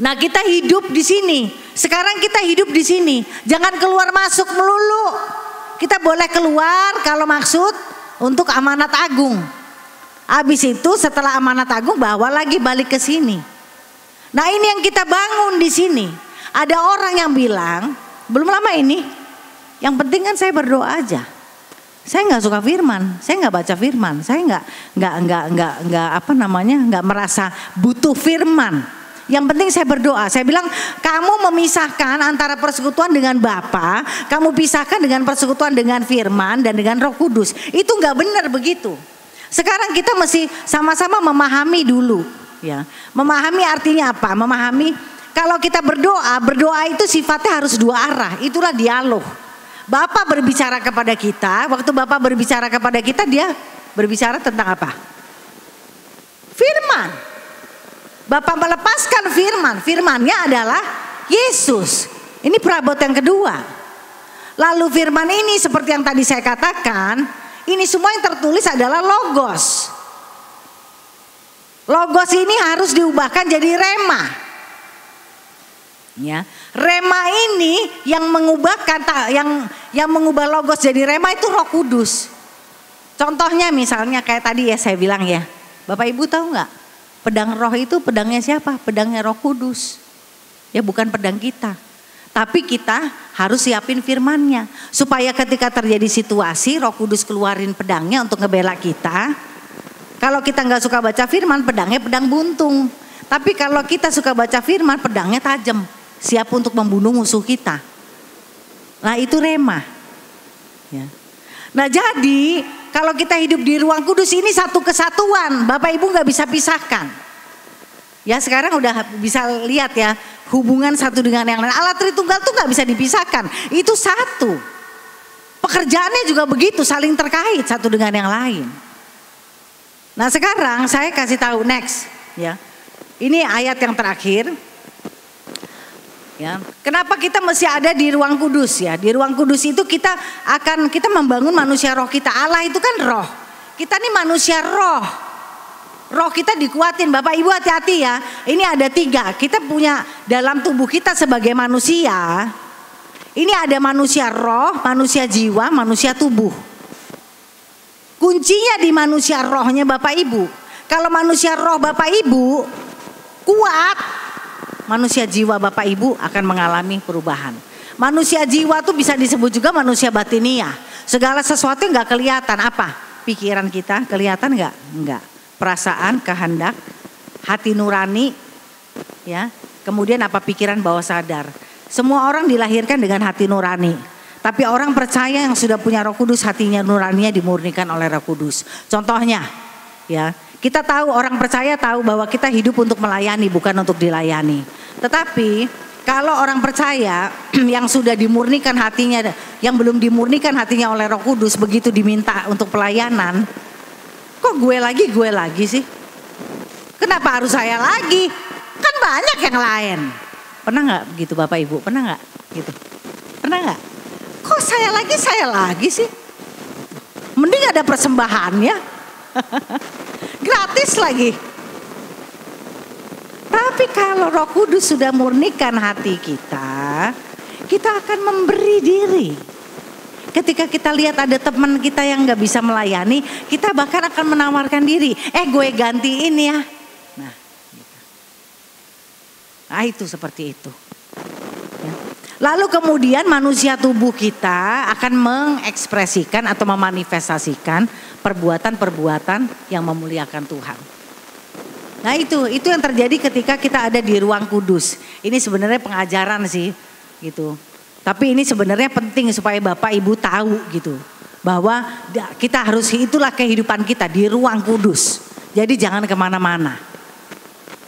Nah, kita hidup di sini. Sekarang kita hidup di sini. Jangan keluar masuk melulu. Kita boleh keluar kalau maksud untuk amanat agung. Habis itu setelah amanat agung bawa lagi balik ke sini. Nah, ini yang kita bangun di sini. Ada orang yang bilang, belum lama ini, yang penting kan saya berdoa aja. Saya nggak suka firman, saya nggak baca firman, saya nggak merasa butuh firman. Yang penting saya berdoa. Saya bilang, kamu memisahkan antara persekutuan dengan Bapa, kamu pisahkan dengan persekutuan dengan firman dan dengan Roh Kudus. Itu nggak benar begitu. Sekarang kita mesti sama-sama memahami dulu, ya. Memahami artinya apa? Memahami kalau kita berdoa itu sifatnya harus dua arah. Itulah dialog. Bapa berbicara kepada kita, waktu Bapa berbicara kepada kita, dia berbicara tentang apa? Firman. Bapa melepaskan firman, firmannya adalah Yesus. Ini perabot yang kedua. Lalu firman ini seperti yang tadi saya katakan, ini semua yang tertulis adalah logos. Logos ini harus diubahkan jadi rema. Ya, rema ini yang mengubahkan yang mengubah logos jadi rema itu Roh Kudus. Contohnya misalnya kayak tadi ya saya bilang ya, Bapak Ibu tahu nggak? Pedang roh itu pedangnya siapa? Pedangnya Roh Kudus. Ya bukan pedang kita. Tapi kita harus siapin firmannya supaya ketika terjadi situasi Roh Kudus keluarin pedangnya untuk ngebela kita. Kalau kita nggak suka baca firman, pedangnya pedang buntung. Tapi kalau kita suka baca firman, pedangnya tajam. Siap untuk membunuh musuh kita. Nah itu rema. Ya. Nah jadi kalau kita hidup di ruang kudus ini satu kesatuan. Bapak Ibu gak bisa pisahkan. Ya sekarang udah bisa lihat ya. Hubungan satu dengan yang lain. Allah Tritunggal tuh gak bisa dipisahkan. Itu satu. Pekerjaannya juga begitu, saling terkait satu dengan yang lain. Nah sekarang saya kasih tahu next. Ya. Ini ayat yang terakhir. Ya, kenapa kita mesti ada di ruang kudus ya? Di ruang kudus itu kita membangun manusia roh kita. Allah itu kan roh. Kita nih manusia roh. Roh kita dikuatin. Bapak Ibu hati-hati ya. Ini ada 3. Kita punya dalam tubuh kita sebagai manusia. Ini ada manusia roh, manusia jiwa, manusia tubuh. Kuncinya di manusia rohnya Bapak Ibu. Kalau manusia roh Bapak Ibu kuat, manusia jiwa Bapak Ibu akan mengalami perubahan. Manusia jiwa tuh bisa disebut juga manusia batiniah. Segala sesuatu yang gak kelihatan. Apa? Pikiran kita kelihatan gak? Enggak. Perasaan, kehendak, hati nurani, ya. Kemudian apa? Pikiran bawah sadar. Semua orang dilahirkan dengan hati nurani. Tapi orang percaya yang sudah punya Roh Kudus, hatinya nuraninya dimurnikan oleh Roh Kudus. Contohnya, ya. Kita tahu, orang percaya tahu bahwa kita hidup untuk melayani, bukan untuk dilayani. Tetapi kalau orang percaya yang sudah dimurnikan hatinya, yang belum dimurnikan hatinya oleh Roh Kudus, begitu diminta untuk pelayanan, kok gue lagi sih? Kenapa harus saya lagi? Kan banyak yang lain. Pernah nggak begitu Bapak Ibu? Pernah nggak gitu? Pernah nggak? Kok saya lagi sih? Mending ada persembahannya. Gratis lagi. Tapi kalau Roh Kudus sudah murnikan hati kita, kita akan memberi diri. Ketika kita lihat ada teman kita yang gak bisa melayani, kita bahkan akan menawarkan diri. Gue gantiin ya. Nah, gitu. Nah itu seperti itu. Ya. Lalu kemudian manusia tubuh kita akan mengekspresikan atau memanifestasikan perbuatan-perbuatan yang memuliakan Tuhan. Nah itu yang terjadi ketika kita ada di ruang kudus. Ini sebenarnya pengajaran sih gitu. Tapi ini sebenarnya penting supaya Bapak Ibu tahu gitu. Bahwa kita harus, itulah kehidupan kita di ruang kudus. Jadi jangan kemana-mana.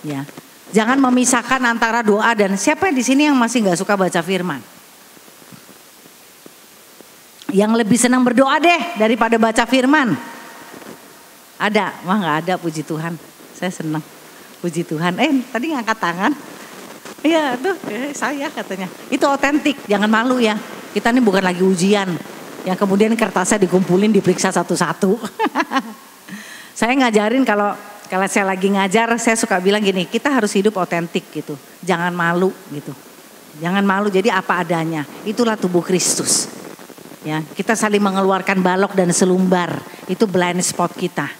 Ya, jangan memisahkan antara doa dan siapa di sini yang masih nggak suka baca firman? Yang lebih senang berdoa deh daripada baca firman. Ada? Wah nggak ada, puji Tuhan. Saya senang, puji Tuhan. Tadi ngangkat tangan. Iya tuh, saya katanya. Itu otentik, jangan malu ya. Kita ini bukan lagi ujian. Yang kemudian kertasnya dikumpulin, diperiksa satu-satu. Saya ngajarin kalau saya lagi ngajar, saya suka bilang gini, kita harus hidup otentik gitu. Jangan malu gitu. Jangan malu, jadi apa adanya. Itulah tubuh Kristus. Ya, kita saling mengeluarkan balok dan selumbar. Itu blind spot kita.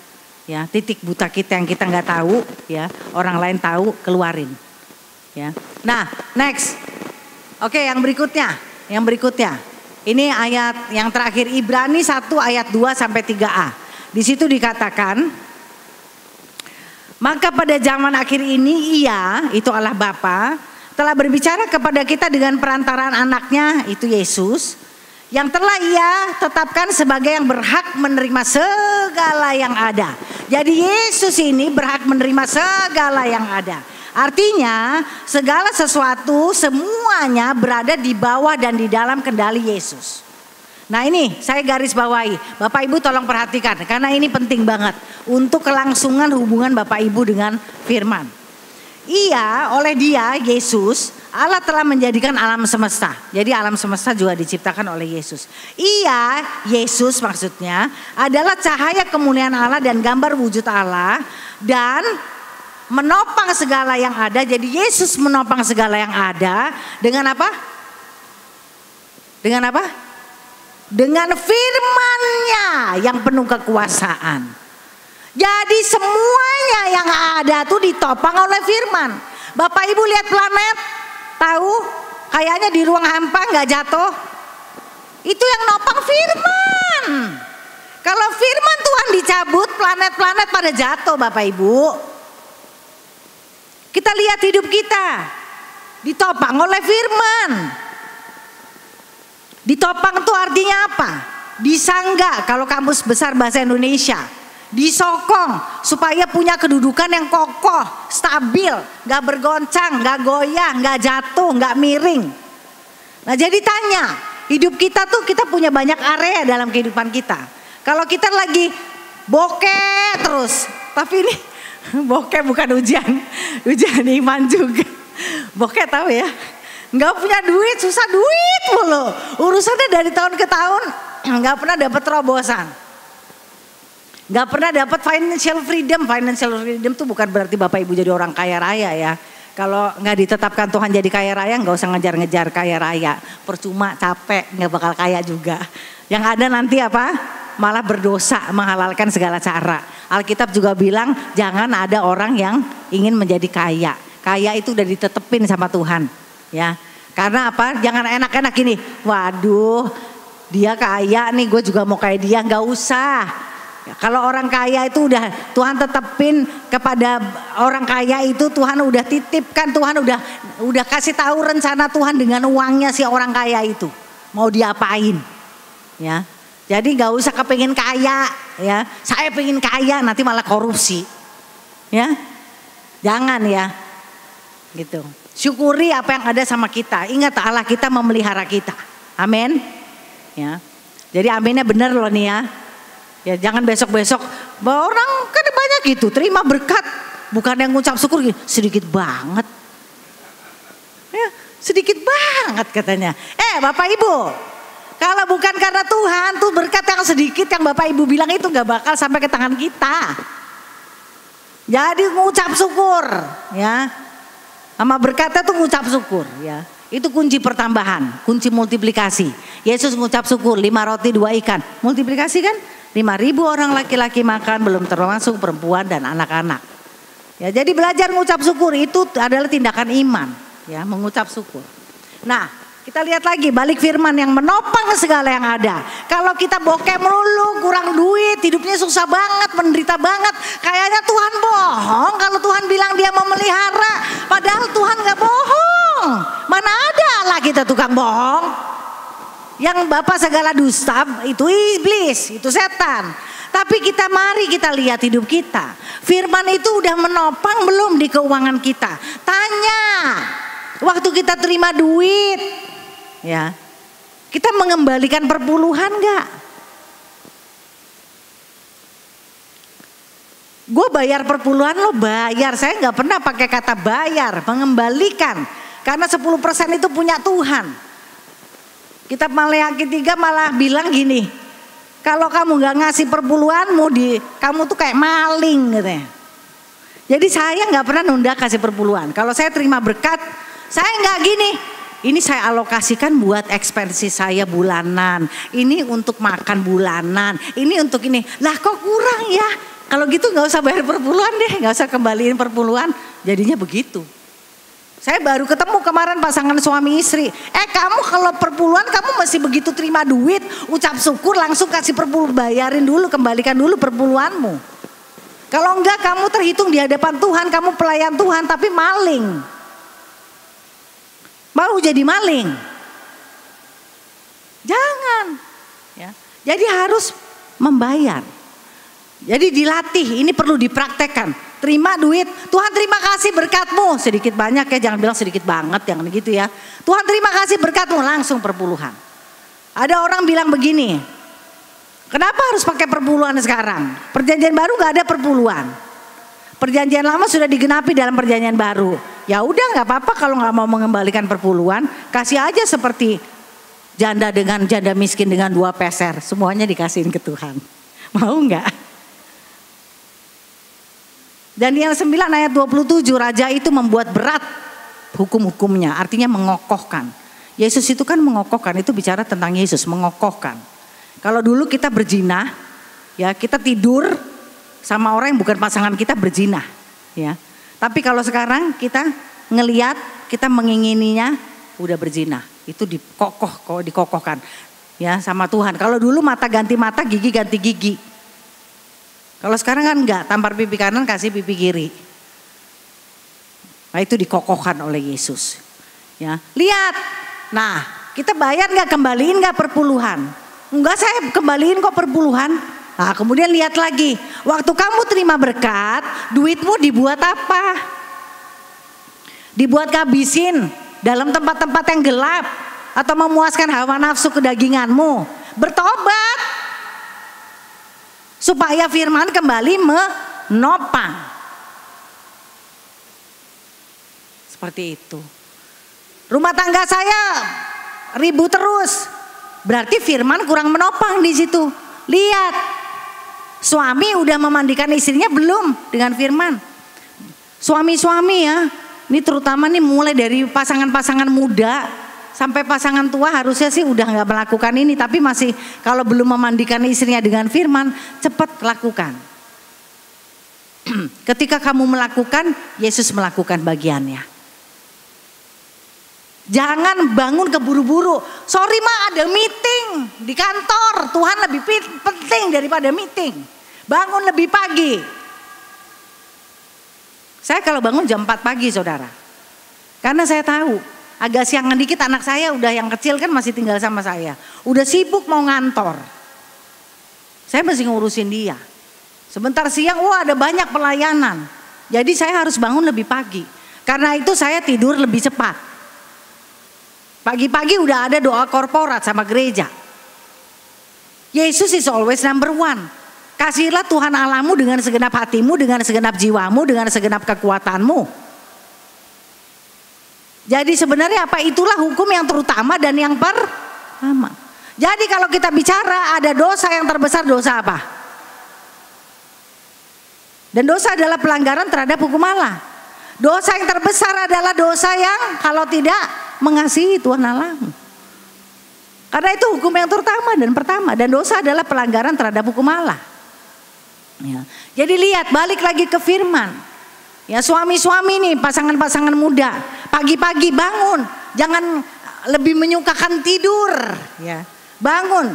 Ya, titik buta kita yang kita nggak tahu, ya, orang lain tahu, keluarin. Ya. Nah, next. Oke, yang berikutnya. Ini ayat yang terakhir, Ibrani 1 ayat 2 sampai 3a. Di situ dikatakan, maka pada zaman akhir ini Ia, itu Allah Bapa, telah berbicara kepada kita dengan perantaraan anaknya, itu Yesus, yang telah Ia tetapkan sebagai yang berhak menerima segala yang ada. Jadi Yesus ini berhak menerima segala yang ada. Artinya segala sesuatu semuanya berada di bawah dan di dalam kendali Yesus. Nah ini saya garis bawahi, Bapak Ibu tolong perhatikan karena ini penting banget untuk kelangsungan hubungan Bapak Ibu dengan firman. Ia, oleh Dia, Yesus, Allah telah menjadikan alam semesta. Jadi alam semesta juga diciptakan oleh Yesus. Ia, Yesus maksudnya, adalah cahaya kemuliaan Allah dan gambar wujud Allah dan menopang segala yang ada. Jadi Yesus menopang segala yang ada dengan apa? Dengan apa? Dengan firman-Nya yang penuh kekuasaan. Jadi semuanya yang ada tuh ditopang oleh firman. Bapak Ibu lihat planet, tahu kayaknya di ruang hampa nggak jatuh. Itu yang nopang firman. Kalau firman Tuhan dicabut, planet-planet pada jatuh Bapak Ibu. Kita lihat hidup kita ditopang oleh firman. Ditopang itu artinya apa? Disangga kalau kamus besar bahasa Indonesia. Disokong supaya punya kedudukan yang kokoh, stabil, gak bergoncang, gak goyah, gak jatuh, gak miring. Nah jadi tanya, hidup kita tuh kita punya banyak area dalam kehidupan kita. Kalau kita lagi bokeh terus, tapi ini bokeh bukan ujian iman juga. Bokeh tahu ya, nggak punya duit, susah duit mulu. Urusannya dari tahun ke tahun nggak pernah dapat terobosan, nggak pernah dapat financial freedom. Financial freedom tuh bukan berarti Bapak Ibu jadi orang kaya raya ya. Kalau nggak ditetapkan Tuhan jadi kaya raya, nggak usah ngejar-ngejar kaya raya, percuma, capek, nggak bakal kaya juga. Yang ada nanti apa? Malah berdosa, menghalalkan segala cara. Alkitab juga bilang jangan ada orang yang ingin menjadi kaya. Kaya itu udah ditetepin sama Tuhan, ya. Karena apa? Jangan enak-enak gini. Waduh, dia kaya nih, gue juga mau kayak dia. Nggak usah. Ya, kalau orang kaya itu udah Tuhan tetepin kepada orang kaya itu, Tuhan udah titipkan, Tuhan udah kasih tahu rencana Tuhan dengan uangnya si orang kaya itu mau diapain, ya. Jadi nggak usah kepengen kaya, ya. Saya pengen kaya nanti malah korupsi, ya. Jangan ya, gitu. Syukuri apa yang ada sama kita. Ingat Allah kita memelihara kita. Amin. Ya. Jadi aminnya benar loh nih ya. Ya jangan besok-besok orang kan banyak gitu terima berkat bukan yang ngucap syukur sedikit banget. Ya, sedikit banget katanya. Bapak Ibu, kalau bukan karena Tuhan tuh berkat yang sedikit yang Bapak Ibu bilang itu gak bakal sampai ke tangan kita. Jadi ngucap syukur ya. Sama berkatnya tuh ngucap syukur ya. Itu kunci pertambahan, kunci multiplikasi. Yesus ngucap syukur 5 roti 2 ikan. Multiplikasi kan 5.000 orang laki-laki makan, belum termasuk perempuan dan anak-anak. Ya, jadi belajar mengucap syukur itu adalah tindakan iman, ya, mengucap syukur. Nah, kita lihat lagi balik firman yang menopang segala yang ada. Kalau kita bokeh melulu, kurang duit, hidupnya susah banget, menderita banget, kayaknya Tuhan bohong kalau Tuhan bilang Dia memelihara, padahal Tuhan nggak bohong. Mana ada Allah kita tukang bohong? Yang bapak segala dusta itu iblis, itu setan. Tapi mari kita lihat hidup kita. Firman itu udah menopang belum di keuangan kita? Tanya. Waktu kita terima duit, ya, kita mengembalikan perpuluhan gak? Gue bayar perpuluhan, lo bayar. Saya gak pernah pakai kata bayar, mengembalikan. Karena 10% itu punya Tuhan. Kitab Maleakhi 3 malah bilang gini, kalau kamu gak ngasih perpuluhanmu, kamu tuh kayak maling gitu ya. Jadi saya gak pernah nunda kasih perpuluhan. Kalau saya terima berkat, saya gak gini, ini saya alokasikan buat ekspensi saya bulanan, ini untuk makan bulanan, ini untuk ini. Lah kok kurang ya? Kalau gitu gak usah bayar perpuluhan deh, gak usah kembaliin perpuluhan, jadinya begitu. Saya baru ketemu kemarin pasangan suami istri. Kamu kalau perpuluhan kamu masih begitu terima duit, ucap syukur langsung kasih perpuluhan, bayarin dulu, kembalikan dulu perpuluhanmu. Kalau enggak kamu terhitung di hadapan Tuhan, kamu pelayan Tuhan tapi maling. Mau jadi maling. Jangan. Ya. Jadi harus membayar. Jadi dilatih, ini perlu dipraktekkan. Terima duit, Tuhan terima kasih berkatmu. Sedikit banyak ya, jangan bilang sedikit banget, jangan gitu ya. Tuhan terima kasih berkatmu, langsung perpuluhan. Ada orang bilang begini, kenapa harus pakai perpuluhan sekarang? Perjanjian baru gak ada perpuluhan. Perjanjian lama sudah digenapi dalam perjanjian baru. Ya udah gak apa-apa kalau gak mau mengembalikan perpuluhan, kasih aja seperti janda miskin dengan 2 peser. Semuanya dikasihin ke Tuhan. Mau gak? Dan yang 9 ayat 27, raja itu membuat berat hukum-hukumnya, artinya mengokohkan. Yesus itu kan mengokohkan, itu bicara tentang Yesus, mengokohkan. Kalau dulu kita berzina, ya kita tidur sama orang yang bukan pasangan kita berzina, ya. Tapi kalau sekarang kita ngelihat, kita mengingininya, udah berzina, itu dikokohkan, ya sama Tuhan. Kalau dulu mata ganti mata, gigi ganti gigi. Kalau sekarang kan enggak, tampar pipi kanan kasih pipi kiri. Nah itu dikokohkan oleh Yesus. Ya, lihat, nah kita bayar nggak, kembaliin nggak perpuluhan? Enggak, saya kembaliin kok perpuluhan. Nah kemudian lihat lagi, waktu kamu terima berkat, duitmu dibuat apa? Dibuat kehabisin dalam tempat-tempat yang gelap atau memuaskan hawa nafsu kedaginganmu? Bertobat. Supaya firman kembali menopang. Seperti itu. Rumah tangga saya ribut terus. Berarti firman kurang menopang di situ. Lihat. Suami udah memandikan istrinya belum dengan firman? Suami-suami ya. Ini terutama nih mulai dari pasangan-pasangan muda sampai pasangan tua harusnya sih udah nggak melakukan ini, tapi masih kalau belum memandikan istrinya dengan firman, cepat lakukan. Ketika kamu melakukan, Yesus melakukan bagiannya. Jangan bangun keburu-buru. Sorry ma, ada meeting di kantor. Tuhan lebih penting daripada meeting. Bangun lebih pagi. Saya kalau bangun jam 4 pagi saudara. Karena saya tahu agak siangan dikit anak saya udah yang kecil kan masih tinggal sama saya. Udah sibuk mau ngantor. Saya masih ngurusin dia. Sebentar siang ada banyak pelayanan. Jadi saya harus bangun lebih pagi. Karena itu saya tidur lebih cepat. Pagi-pagi udah ada doa korporat sama gereja. Yesus is always number one. Kasihlah Tuhan Allahmu dengan segenap hatimu, dengan segenap jiwamu, dengan segenap kekuatanmu. Jadi sebenarnya apa, itulah hukum yang terutama dan yang pertama. Jadi kalau kita bicara ada dosa yang terbesar, dosa apa? Dan dosa adalah pelanggaran terhadap hukum Allah. Dosa yang terbesar adalah dosa yang kalau tidak mengasihi Tuhan Allahmu. Karena itu hukum yang terutama dan pertama. Dan dosa adalah pelanggaran terhadap hukum Allah. Ya. Jadi lihat, balik lagi ke firman. Ya suami-suami nih, pasangan-pasangan muda, pagi-pagi bangun, jangan lebih menyukakan tidur, ya. Bangun,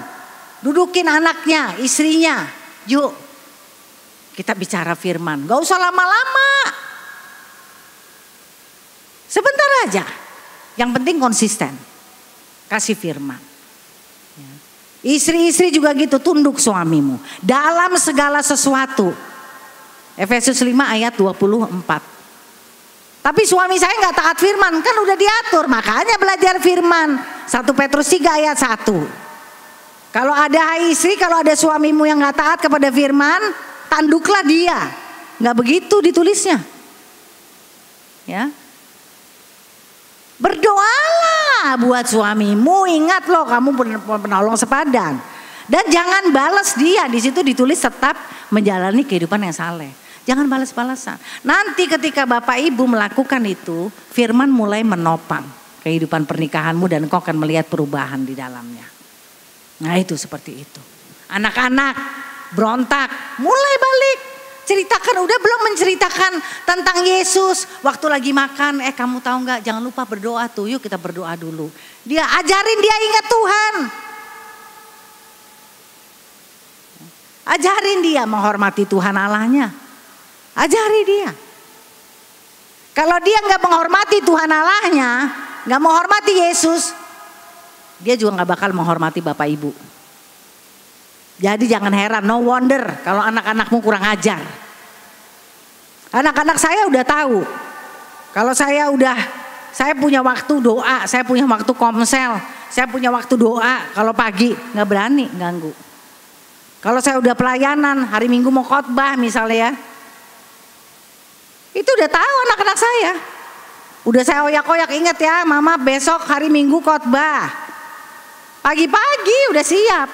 dudukin anaknya, istrinya, yuk kita bicara firman, gak usah lama-lama, sebentar aja, yang penting konsisten, kasih firman. Ya. Istri-istri juga gitu, tunduk suamimu dalam segala sesuatu. Efesus 5 ayat 24. Tapi suami saya nggak taat firman, kan udah diatur, makanya belajar firman. 1 Petrus 3 ayat 1. Kalau ada istri, kalau ada suamimu yang nggak taat kepada firman, tanduklah dia. Nggak begitu ditulisnya. Ya. Berdoalah buat suamimu, ingat loh kamu penolong sepadan. Dan jangan balas dia, di situ ditulis tetap menjalani kehidupan yang saleh. Jangan balas-balasan. Nanti ketika Bapak Ibu melakukan itu, firman mulai menopang kehidupan pernikahanmu dan kau akan melihat perubahan di dalamnya. Nah itu seperti itu. Anak-anak berontak, mulai balik. Ceritakan, udah belum menceritakan tentang Yesus. Waktu lagi makan, kamu tahu nggak? Jangan lupa berdoa tuh, yuk kita berdoa dulu. Dia ajarin dia ingat Tuhan. Ajarin dia menghormati Tuhan Allahnya. Ajari dia. Kalau dia nggak menghormati Tuhan Allahnya, nggak menghormati Yesus, dia juga nggak bakal menghormati Bapak Ibu. Jadi jangan heran, no wonder kalau anak-anakmu kurang ajar. Anak-anak saya udah tahu. Kalau saya punya waktu doa, saya punya waktu komsel, saya punya waktu doa. Kalau pagi nggak berani ganggu. Kalau saya udah pelayanan, hari Minggu mau khotbah misalnya ya, itu udah tahu anak-anak saya. Udah saya oyak-oyak, ingat ya, Mama besok hari Minggu khotbah. Pagi-pagi udah siap.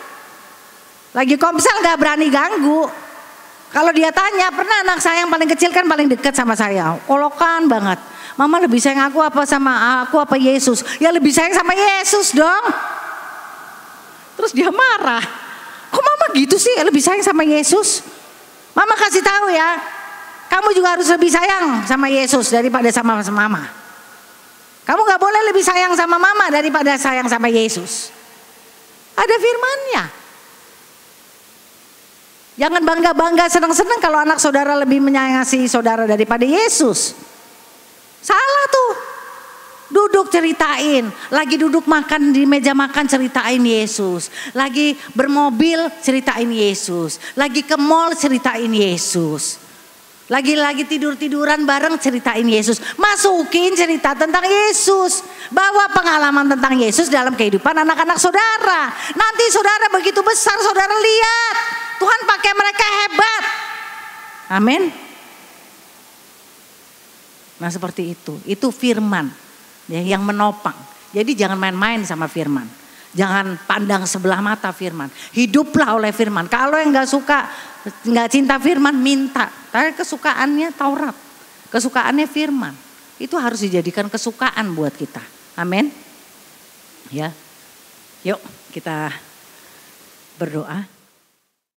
Lagi komsel gak berani ganggu. Kalau dia tanya, pernah anak saya yang paling kecil kan paling dekat sama saya, kolokan banget. Mama lebih sayang aku apa sama aku apa Yesus? Ya lebih sayang sama Yesus dong. Terus dia marah. Kok Mama gitu sih, lebih sayang sama Yesus? Mama kasih tahu ya, kamu juga harus lebih sayang sama Yesus daripada sama Mama. Kamu gak boleh lebih sayang sama Mama daripada sayang sama Yesus. Ada firmannya. Jangan bangga-bangga, senang-senang kalau anak saudara lebih menyayangi saudara daripada Yesus. Salah tuh. Duduk ceritain, lagi duduk makan di meja makan ceritain Yesus. Lagi bermobil ceritain Yesus. Lagi ke mall ceritain Yesus. Lagi tidur-tiduran bareng ceritain Yesus. Masukin cerita tentang Yesus. Bawa pengalaman tentang Yesus dalam kehidupan anak-anak saudara. Nanti saudara begitu besar saudara lihat. Tuhan pakai mereka hebat. Amin. Nah seperti itu. Itu firman ya, yang menopang. Jadi jangan main-main sama firman. Jangan pandang sebelah mata firman. Hiduplah oleh firman. Kalau yang gak suka, gak cinta firman, minta. Tapi kesukaannya Taurat. Kesukaannya firman. Itu harus dijadikan kesukaan buat kita. Amin. Ya. Yuk kita berdoa.